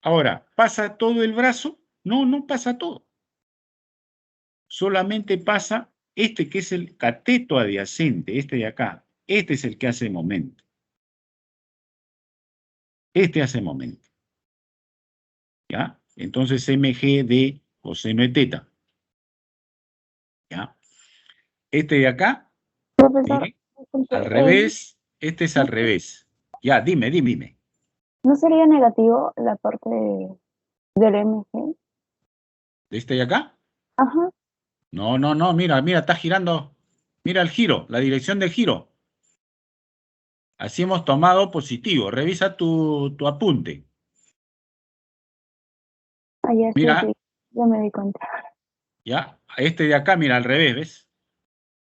Ahora, ¿pasa todo el brazo? No, no pasa todo. Solamente pasa este que es el cateto adyacente, este de acá. Este es el que hace momento. Este hace momento. ¿Ya? Entonces, mg de coseno de teta. ¿Ya? Este de acá, Profesor, mire, al revés, este es al revés. Ya, dime. ¿no sería negativo la parte del MG? ¿De este de acá? Ajá. No, mira, está girando. Mira el giro, la dirección del giro. Así hemos tomado positivo. Revisa tu apunte. Allá sí, Mira, sí, ya me di cuenta. ya, este de acá, mira, al revés, ¿ves?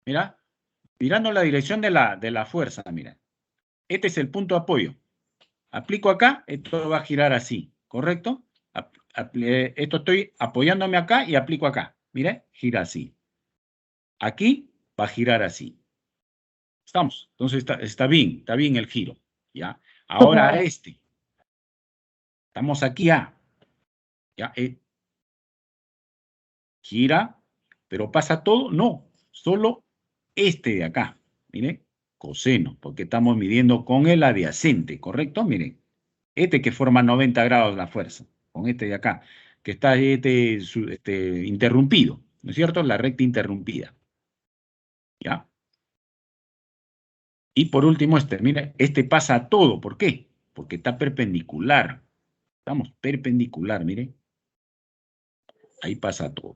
Mira, mirando la dirección de la fuerza, mira. Este es el punto de apoyo. Aplico acá, esto va a girar así, ¿correcto? Esto estoy apoyándome acá y aplico acá. Mire, gira así. Aquí va a girar así. Estamos. Entonces está bien el giro. ¿Ya? Ahora Ajá. este. Estamos aquí ya. ¿Ya? Gira, pero pasa todo. No, solo este de acá. Mire, coseno, porque estamos midiendo con el adyacente, ¿correcto? Miren, este que forma 90 grados la fuerza, con este de acá, que está interrumpido, ¿no es cierto? La recta interrumpida. ¿Ya? Y por último mire, este pasa a todo. ¿Por qué? Porque está perpendicular. Estamos perpendicular, mire. Ahí pasa todo.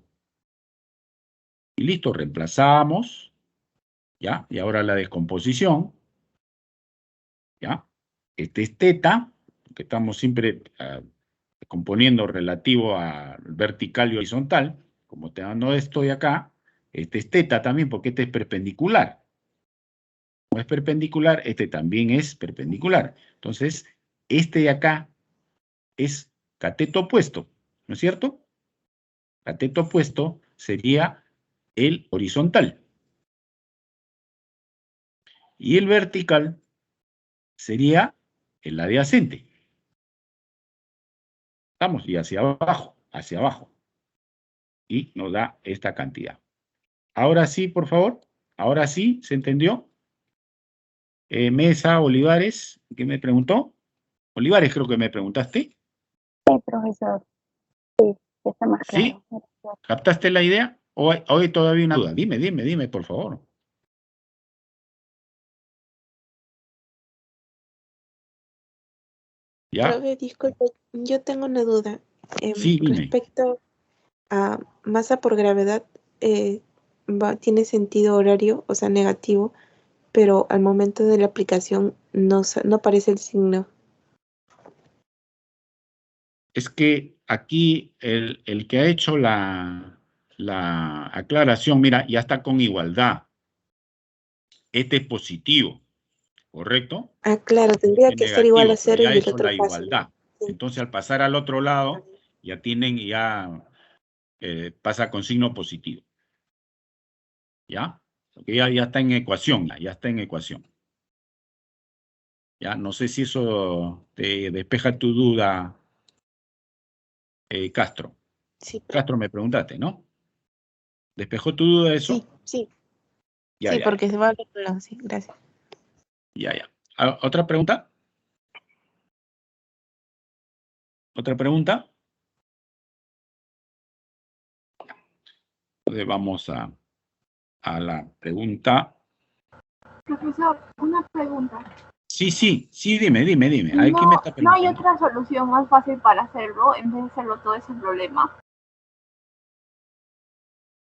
Y listo, reemplazamos. ¿Ya? Y ahora la descomposición. ¿Ya? Este es teta, que estamos siempre componiendo relativo a vertical y horizontal. Como te dando esto de acá, este es teta también, porque este es perpendicular. Como es perpendicular, este también es perpendicular. Entonces, este de acá es cateto opuesto, ¿no es cierto? Cateto opuesto sería el horizontal. Y el vertical sería el adyacente. Estamos, y hacia abajo. Y nos da esta cantidad. Ahora sí, por favor. Ahora sí, ¿se entendió? Mesa, Olivares, ¿qué me preguntó? Olivares creo que me preguntaste. Sí, profesor. Sí, está más ¿Sí? claro. ¿Captaste la idea? ¿O hay todavía una duda? Dime, por favor. ¿Ya? Profe, disculpe, yo tengo una duda. Sí, dime. Respecto a masa por gravedad, tiene sentido horario, o sea, negativo, pero al momento de la aplicación no aparece el signo. Es que aquí el que ha hecho la aclaración, mira, ya está con igualdad. Este es positivo, ¿correcto? Ah, claro, tendría Es que ser igual a negativo, pero 0 ya y el hizo otro la paso. igualdad. Sí. Entonces, al pasar al otro lado, ya pasa con signo positivo. ¿Ya? Porque ya está en ecuación, ya está en ecuación. Ya, no sé si eso te despeja tu duda, Castro. Sí, Castro, me preguntaste, ¿no? ¿Despejó tu duda eso? sí. Ya, Sí, ya, porque se va al otro lado, sí, gracias. ya. ¿Otra pregunta? ¿Otra pregunta? Entonces vamos a la pregunta. Profesor, una pregunta. Sí, dime. ¿A quién me está No hay preguntando? otra solución más fácil para hacerlo en vez de hacerlo todo ese problema.